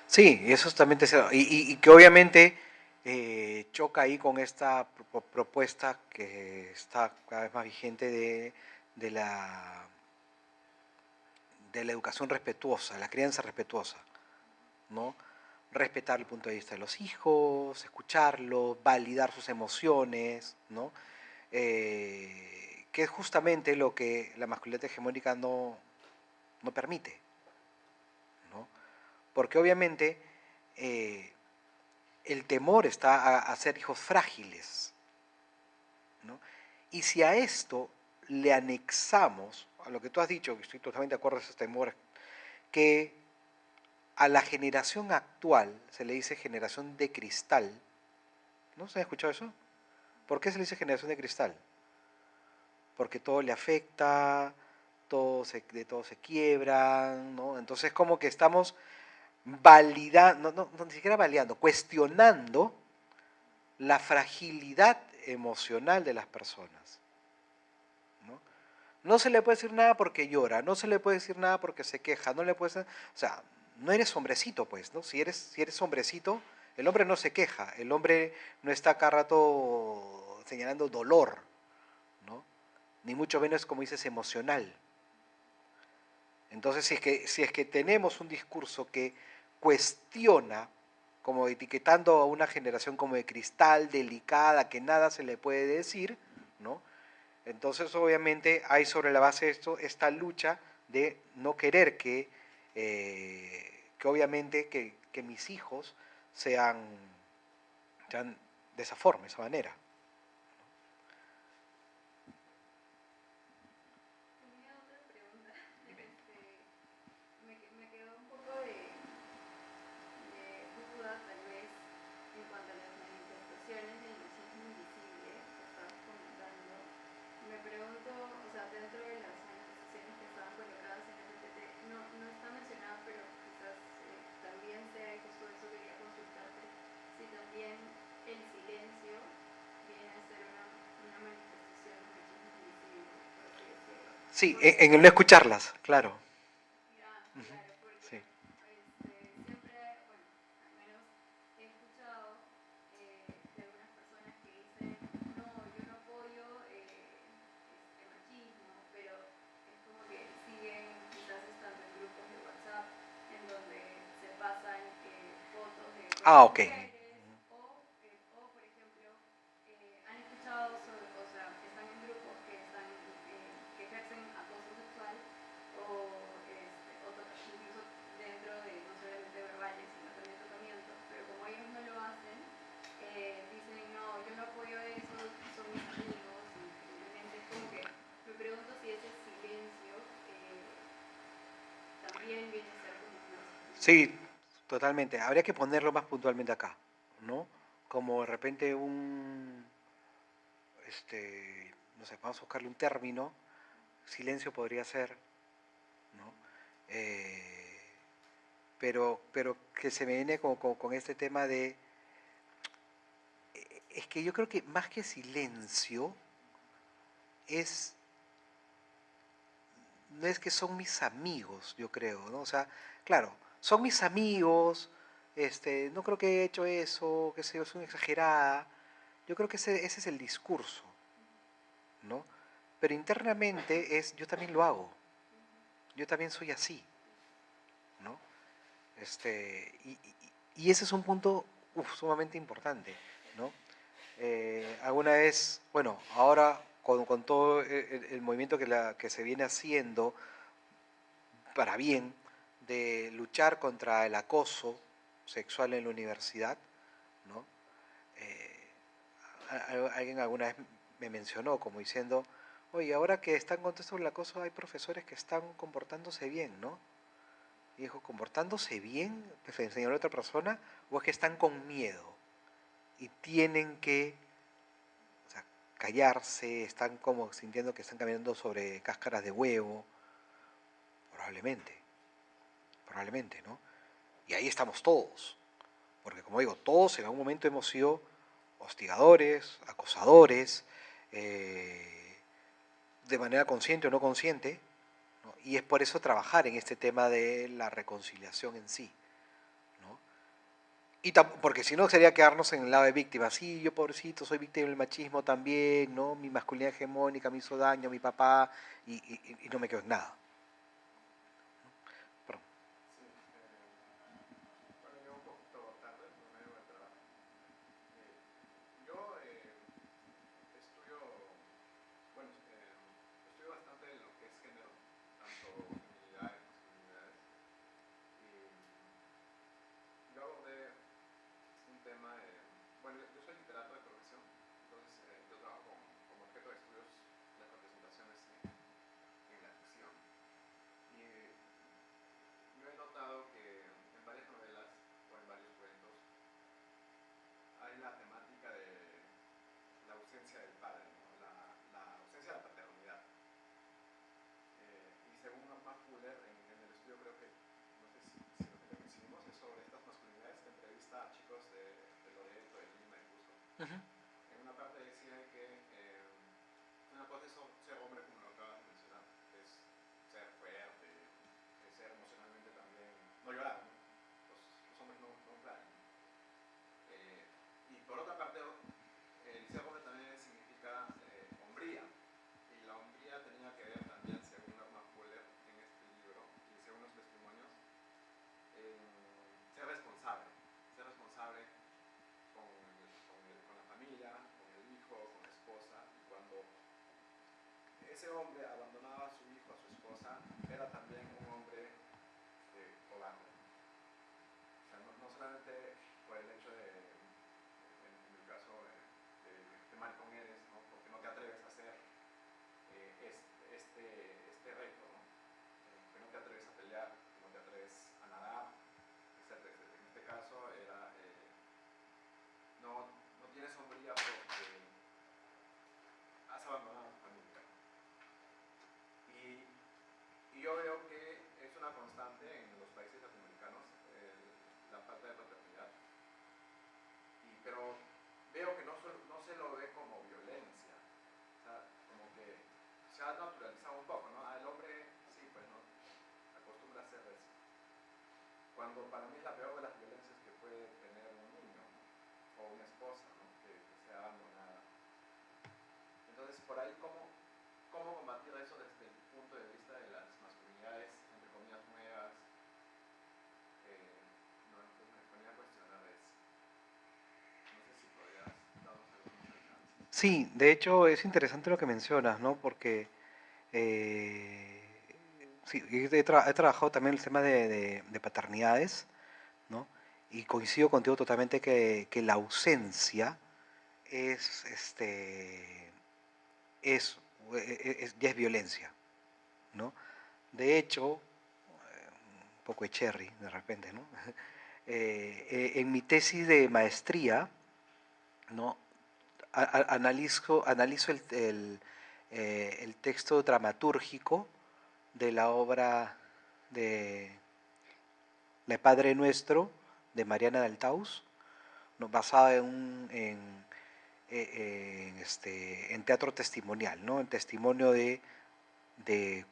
Sí, eso también y que obviamente choca ahí con esta propuesta que está cada vez más vigente de la, de la educación respetuosa, la crianza respetuosa, ¿no? Respetar el punto de vista de los hijos, escucharlos, validar sus emociones, ¿no? Que es justamente lo que la masculinidad hegemónica no permite, ¿no? Porque obviamente el temor está a ser hijos frágiles, ¿no? Y si a esto le anexamos a lo que tú has dicho, que estoy totalmente de acuerdo con ese temor, que a la generación actual se le dice generación de cristal. ¿No se ha escuchado eso? ¿Por qué se le dice generación de cristal? Porque todo le afecta, de todo se quiebran, ¿no? Entonces como que estamos validando, no, ni siquiera validando, cuestionando la fragilidad emocional de las personas, ¿no? No se le puede decir nada porque llora, no se le puede decir nada porque se queja, no le puedes, o sea, no eres hombrecito, pues, ¿no? Si eres hombrecito, el hombre no se queja, el hombre no está cada rato señalando dolor, ¿no? Ni mucho menos, como dices, emocional. Entonces, si es que tenemos un discurso que cuestiona, como etiquetando a una generación como de cristal, delicada, que nada se le puede decir, ¿no? Entonces, obviamente, hay sobre la base de esto esta lucha de no querer que obviamente, que mis hijos sean de esa forma, de esa manera. Tenía otra pregunta. Me quedó un poco de duda, tal vez, en cuanto a las manifestaciones del machismo invisible que estabas comentando. Me pregunto, o sea, dentro de las manifestaciones que estaban colocadas en el PPT, no está mencionado, pero quizás también sea, y justo eso quería consultarte, si también el silencio viene a ser una manifestación de machismo invisible, por así decirlo. Sí, Porque en el no escucharlas, claro. ya, claro, porque Sí. siempre, bueno, al menos he escuchado de algunas personas que dicen, no, yo no apoyo machismo, pero es como que siguen quizás estando en grupos de WhatsApp en donde se pasan fotos de Ah, otras ok. mujeres o por ejemplo, han escuchado sobre, o sea, están en grupos que ejercen acoso sexual o, incluso dentro de no solamente verbales, sino también tocamientos, pero como ellos no lo hacen, dicen, no, yo no apoyo eso, son mis amigos, y finalmente es como que me pregunto si ese silencio también viene a ser como una Sí, totalmente. Habría que ponerlo más puntualmente acá, ¿no? Como de repente no sé, vamos a buscarle un término, silencio podría ser, ¿no? Eh, pero que se me viene con este tema de, es que yo creo que más que silencio, es, no es que son mis amigos, yo creo, ¿no? O sea, claro, son mis amigos, no creo que he hecho eso, que sé yo, soy una exagerada. Yo creo que ese es el discurso, ¿no? Pero internamente yo también lo hago, yo también soy así, ¿no? Y ese es un punto sumamente importante, ¿no? Alguna vez, bueno, ahora con todo el movimiento que se viene haciendo para bien de luchar contra el acoso sexual en la universidad, ¿no? Eh, alguien alguna vez me mencionó como diciendo, oye, ahora que están con todo esto del acoso hay profesores que están comportándose bien, ¿no? Y dijo, ¿comportándose bien? Pues enseñó a otra persona, o es que están con miedo y tienen que, o sea, callarse, están como sintiendo que están caminando sobre cáscaras de huevo, probablemente, probablemente, ¿no? Y ahí estamos todos, porque como digo, todos en algún momento hemos sido hostigadores, acosadores, de manera consciente o no consciente, ¿no? Y es por eso trabajar en este tema de la reconciliación en sí, ¿no? Porque si no sería quedarnos en el lado de víctima. Sí, yo pobrecito, soy víctima del machismo también, ¿no? Mi masculinidad hegemónica me hizo daño, mi papá, y no me quedo en nada. Perdón. Sí, bueno, yo un poquito tarde, por medio del trabajo. Yo estudio, bueno, estudio bastante lo que es género, tanto feminidades, masculinidades. Y yo abordé un tema, bueno, yo soy literato de profesión, entonces yo trabajo como objeto de estudios las representaciones en la ficción. Ujú. En una parte decía que una cosa es ser hombre, como lo acabas de mencionar, es ser fuerte, es ser emocionalmente también, no llorar, ¿no? Los hombres no lloran. Y por otra parte, el ser hombre también significa hombría. Y la hombría tenía que ver también, según Norman Fuller, en este libro, y según los testimonios, en ser responsable con la familia, con el hijo, con la esposa. Y cuando ese hombre abandonaba a su hijo, a su esposa, era también un hombre cobarde. O sea, no solamente por el hecho en el caso de Malcolm Eres, ¿no? Porque no te atreves a hacer este reto, ¿no? Que no te atreves a pelear, que no te atreves a nadar, etcétera, etcétera. En este caso era, no tienes hombría porque has abandonado a tu familia. Y yo veo que es una constante en los países latinoamericanos la falta de paternidad. Pero veo que no se lo ve como violencia. O sea, como que se ha naturalizado un poco, ¿no? El hombre, sí, pues, ¿no? Acostumbra a hacer eso. Cuando para mí es la peor de las violencias que puede tener un niño, ¿no? O una esposa, ¿no? Que sea abandonada. Entonces, por ahí, ¿cómo combatir eso desde el punto de vista de las masculinidades, entre comillas, nuevas? No, entonces me ponía a cuestionar eso. No sé si podrías darnos algunos alcances. Sí, de hecho es interesante lo que mencionas, ¿no? Porque eh, sí, he trabajado también el tema de paternidades, ¿no? Y coincido contigo totalmente que la ausencia es, es, ya es violencia, ¿no? De hecho, un poco de cherry de repente, ¿no? En mi tesis de maestría, ¿no? Analizo el texto dramatúrgico de la obra de Padre Nuestro de Mariana del Taus, ¿no? Basada en teatro testimonial, ¿no? En testimonio de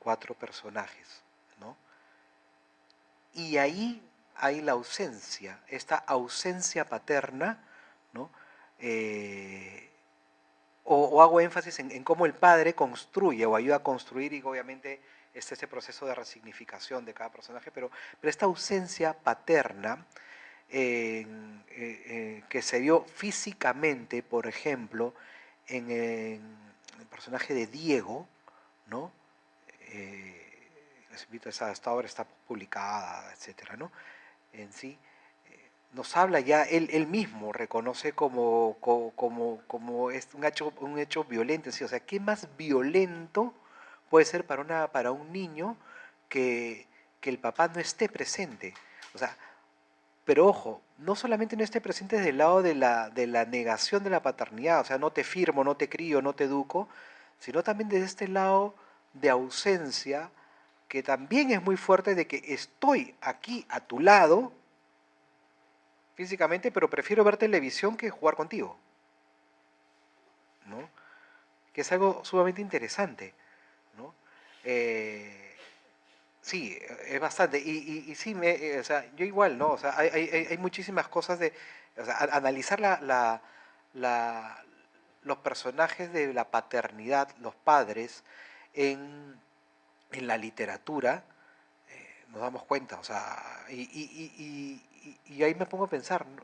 4 personajes, ¿no? Y ahí hay la ausencia, esta ausencia paterna, ¿no? Eh, o hago énfasis en cómo el padre construye o ayuda a construir, y obviamente este ese proceso de resignificación de cada personaje, pero esta ausencia paterna que se vio físicamente, por ejemplo, en el personaje de Diego, ¿no? Les invito a esta obra, está publicada, etcétera, ¿no? En sí, nos habla ya, él mismo reconoce como es un hecho violento, ¿sí? O sea, ¿qué más violento puede ser para un niño que el papá no esté presente? O sea, pero ojo, no solamente no esté presente desde el lado de la negación de la paternidad, o sea, no te firmo, no te crío, no te educo, sino también desde este lado de ausencia, que también es muy fuerte, de que estoy aquí a tu lado físicamente, pero prefiero ver televisión que jugar contigo, ¿no? Que es algo sumamente interesante, ¿no? Eh, sí, es bastante. Y sí, o sea, yo igual, ¿no? O sea, hay muchísimas cosas de, o sea, analizar la- los personajes de la paternidad, los padres, en, en la literatura, nos damos cuenta, o sea, y ahí me pongo a pensar, ¿no?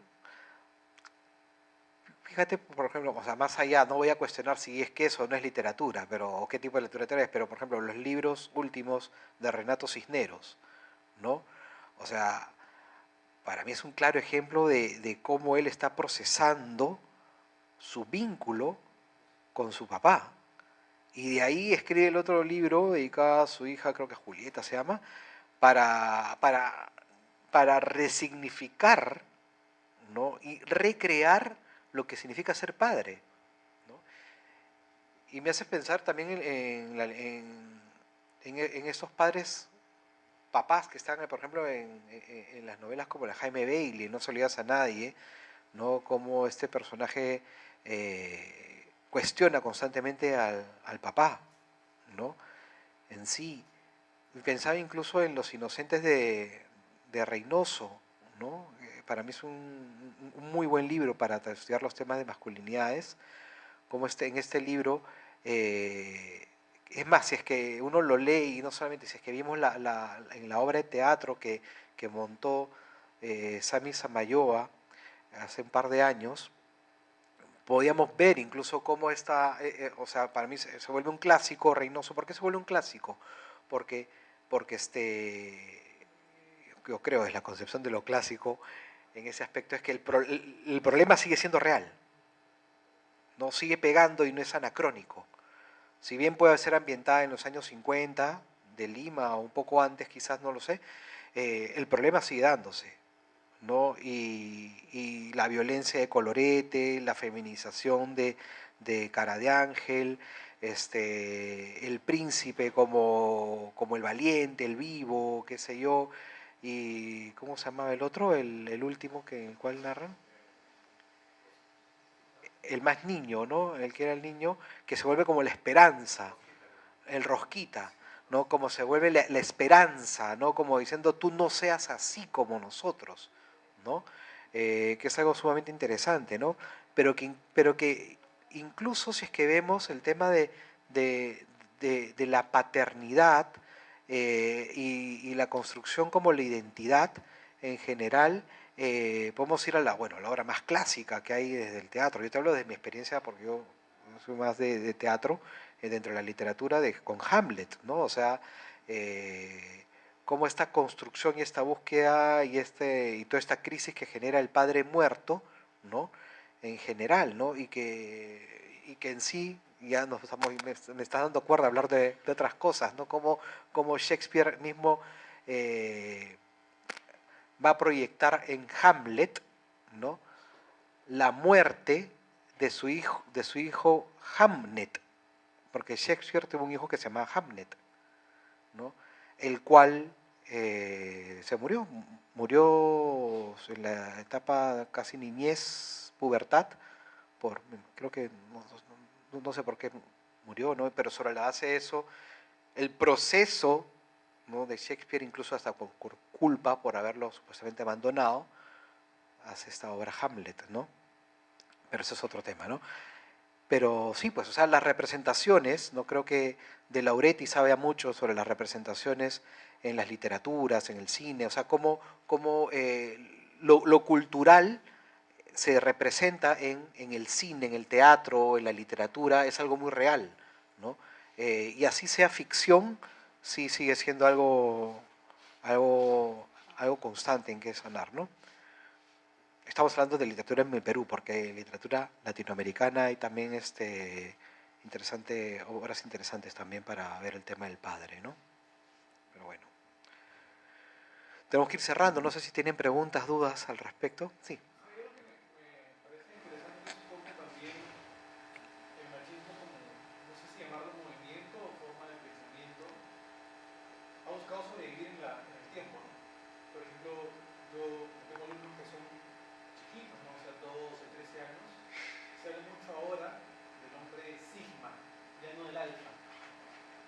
Fíjate, por ejemplo, o sea, más allá, no voy a cuestionar si es que eso no es literatura, pero o qué tipo de literatura es, pero por ejemplo, los libros últimos de Renato Cisneros, ¿no? O sea, para mí es un claro ejemplo de cómo él está procesando su vínculo con su papá. Y de ahí escribe el otro libro dedicado a su hija, creo que Julieta se llama, para, para, para resignificar, ¿no? Y recrear lo que significa ser padre, ¿no? Y me hace pensar también en esos padres, papás que están, por ejemplo, en las novelas como la Jaime Bailey, No se olvidas a nadie, ¿no? Como este personaje cuestiona constantemente al papá, ¿no? En sí. Pensaba incluso en Los Inocentes de Reynoso, ¿no? Para mí es un muy buen libro para estudiar los temas de masculinidades, como en este libro, es más, si es que uno lo lee y no solamente, si es que vimos en la obra de teatro que montó Sami Samayoa hace un par de años, podíamos ver incluso cómo está, o sea, para mí se vuelve un clásico Reynoso. ¿Por qué se vuelve un clásico? Porque, porque yo creo, es la concepción de lo clásico en ese aspecto, es que el problema sigue siendo real, no sigue pegando y no es anacrónico. Si bien puede ser ambientada en los años 50 de Lima o un poco antes, quizás, no lo sé, el problema sigue dándose, ¿no? Y la violencia de colorete, la feminización de Cara de Ángel, el príncipe como el valiente, el vivo, qué sé yo, y ¿cómo se llamaba el otro? El último el cual narran. El más niño, ¿no? El que era el niño, que se vuelve como la esperanza, el Rosquita, ¿no? Como se vuelve la esperanza, ¿no? Como diciendo, tú no seas así como nosotros, ¿no? Que es algo sumamente interesante, ¿no? Pero que incluso si es que vemos el tema de, de la paternidad y la construcción como la identidad en general, podemos ir a bueno, la obra más clásica que hay desde el teatro. Yo te hablo de mi experiencia porque yo soy más de teatro, dentro de la literatura con Hamlet, ¿no? O sea, cómo esta construcción y esta búsqueda y toda esta crisis que genera el padre muerto, ¿no? En general, ¿no? Y que en sí, ya me está dando cuerda hablar de otras cosas, ¿no? Como Shakespeare mismo va a proyectar en Hamlet, ¿no? La muerte de su hijo Hamnet, porque Shakespeare tuvo un hijo que se llamaba Hamnet, ¿no? El cual se murió en la etapa casi niñez, pubertad, creo que no sé por qué murió, ¿no? Pero sobre la base de eso, el proceso, ¿no? De Shakespeare, incluso hasta por culpa por haberlo supuestamente abandonado, hace esta obra Hamlet, ¿no? Pero ese es otro tema, ¿no? Pero sí, pues, o sea, las representaciones, no creo que De Lauretti sabe mucho sobre las representaciones en las literaturas, en el cine, o sea, cómo lo cultural se representa en el cine, en el teatro, en la literatura, es algo muy real, ¿no? Y así sea ficción, sí sigue siendo algo constante en que sanar, ¿no? Estamos hablando de literatura en Perú, porque hay literatura latinoamericana y también obras interesantes también para ver el tema del padre, ¿no? Pero bueno. Tenemos que ir cerrando, no sé si tienen preguntas, dudas al respecto. Sí. Hay algo que me parece interesante, es un poco también el machismo como, no sé si llamarlo movimiento o forma de pensamiento, ha buscado sobrevivir en el tiempo, ¿no? Por ejemplo, yo tengo alumnos que son chiquitos, ¿no? O sea, 12, 13 años, se habla mucho ahora del hombre sigma, ya no del alfa.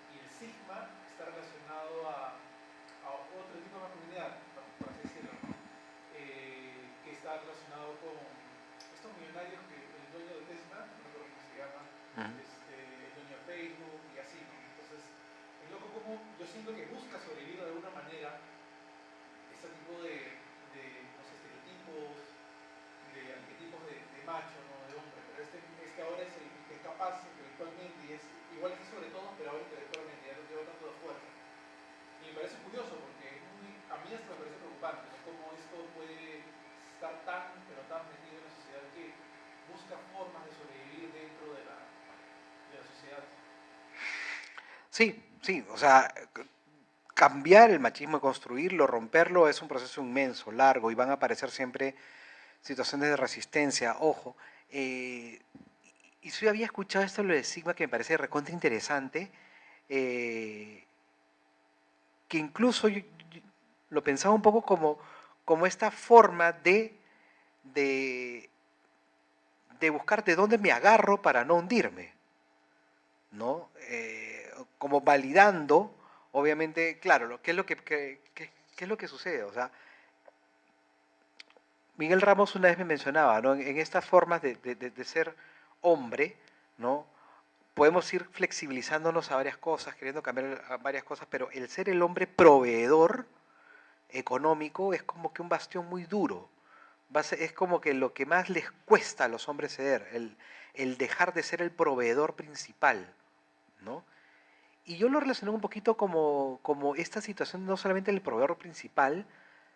Y el sigma está relacionado a otro tipo de masculinidad, por así decirlo, ¿no? Que está relacionado con estos millonarios que el dueño de Tesla, no recuerdo cómo se llama, el dueño de Facebook y así, ¿no? Entonces, es loco como yo siento que busca sobrevivir de alguna manera este tipo de no sé, estereotipos, de arquetipos de macho, ¿no? De hombre, pero este ahora es el que es capaz intelectualmente y es igual que sobre todo, pero ahora intelectualmente, ya no lleva tanto de fuerza. Y me parece curioso porque a mí hasta me parece preocupante, ¿no? Cómo esto puede estar pero tan metido en la sociedad que busca formas de sobrevivir dentro de la sociedad. Sí, sí, o sea, cambiar el machismo y construirlo, romperlo, es un proceso inmenso, largo, y van a aparecer siempre situaciones de resistencia. Ojo, y yo había escuchado esto, lo de Sigma, que me parece recontra interesante, que incluso yo lo pensaba un poco como esta forma de de buscar de dónde me agarro para no hundirme, ¿no? Como validando, obviamente, claro, ¿qué es lo qué es lo que sucede? O sea, Miguel Ramos una vez me mencionaba, ¿no? En estas formas de ser hombre, ¿no? Podemos ir flexibilizándonos a varias cosas, queriendo cambiar a varias cosas, pero el ser el hombre proveedor económico es como que un bastión muy duro. Es como que lo que más les cuesta a los hombres ceder, el dejar de ser el proveedor principal, ¿no? Y yo lo relacioné un poquito como esta situación, no solamente el proveedor principal,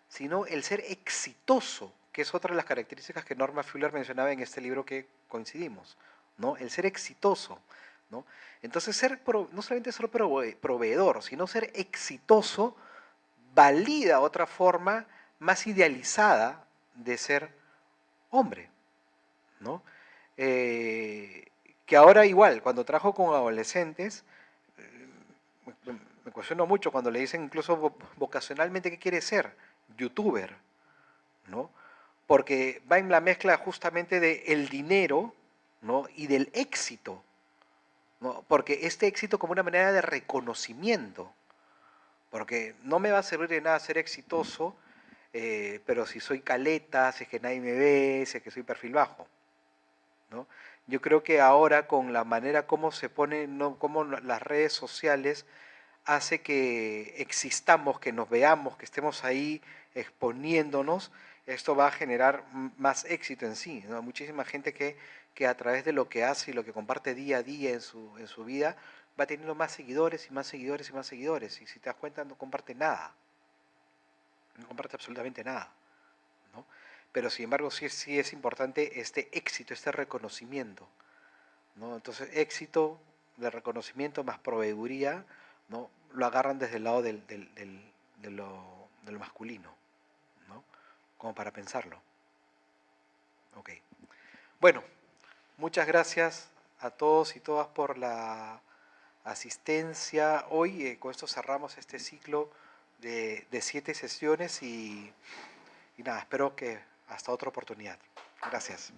sino el ser exitoso, que es otra de las características que Norma Fuller mencionaba en este libro que coincidimos, ¿no? El ser exitoso, ¿no? Entonces, no solamente ser proveedor, sino ser exitoso valida otra forma más idealizada de ser hombre, ¿no? Que ahora igual, cuando trabajo con adolescentes, me cuestiono mucho cuando le dicen incluso vocacionalmente qué quiere ser, youtuber, ¿no? Porque va en la mezcla justamente de el dinero, ¿no? Y del éxito, ¿no? Porque este éxito como una manera de reconocimiento, porque no me va a servir de nada ser exitoso, pero si soy caleta, si es que nadie me ve, si es que soy perfil bajo, ¿no? Yo creo que ahora con la manera como se pone, no, como las redes sociales hace que existamos, que nos veamos, que estemos ahí exponiéndonos, esto va a generar más éxito en sí, ¿no? Muchísima gente que a través de lo que hace y lo que comparte día a día en su vida, va teniendo más seguidores y más seguidores y más seguidores. Y si te das cuenta, no comparte nada. No comparte absolutamente nada, ¿no? Pero sin embargo, sí es importante este éxito, este reconocimiento, ¿no? Entonces, éxito, de reconocimiento más proveeduría, ¿no? Lo agarran desde el lado de lo masculino, ¿no? Como para pensarlo. Ok. Bueno, muchas gracias a todos y todas por la asistencia. Hoy con esto cerramos este ciclo de 7 sesiones y nada, espero que hasta otra oportunidad. Gracias.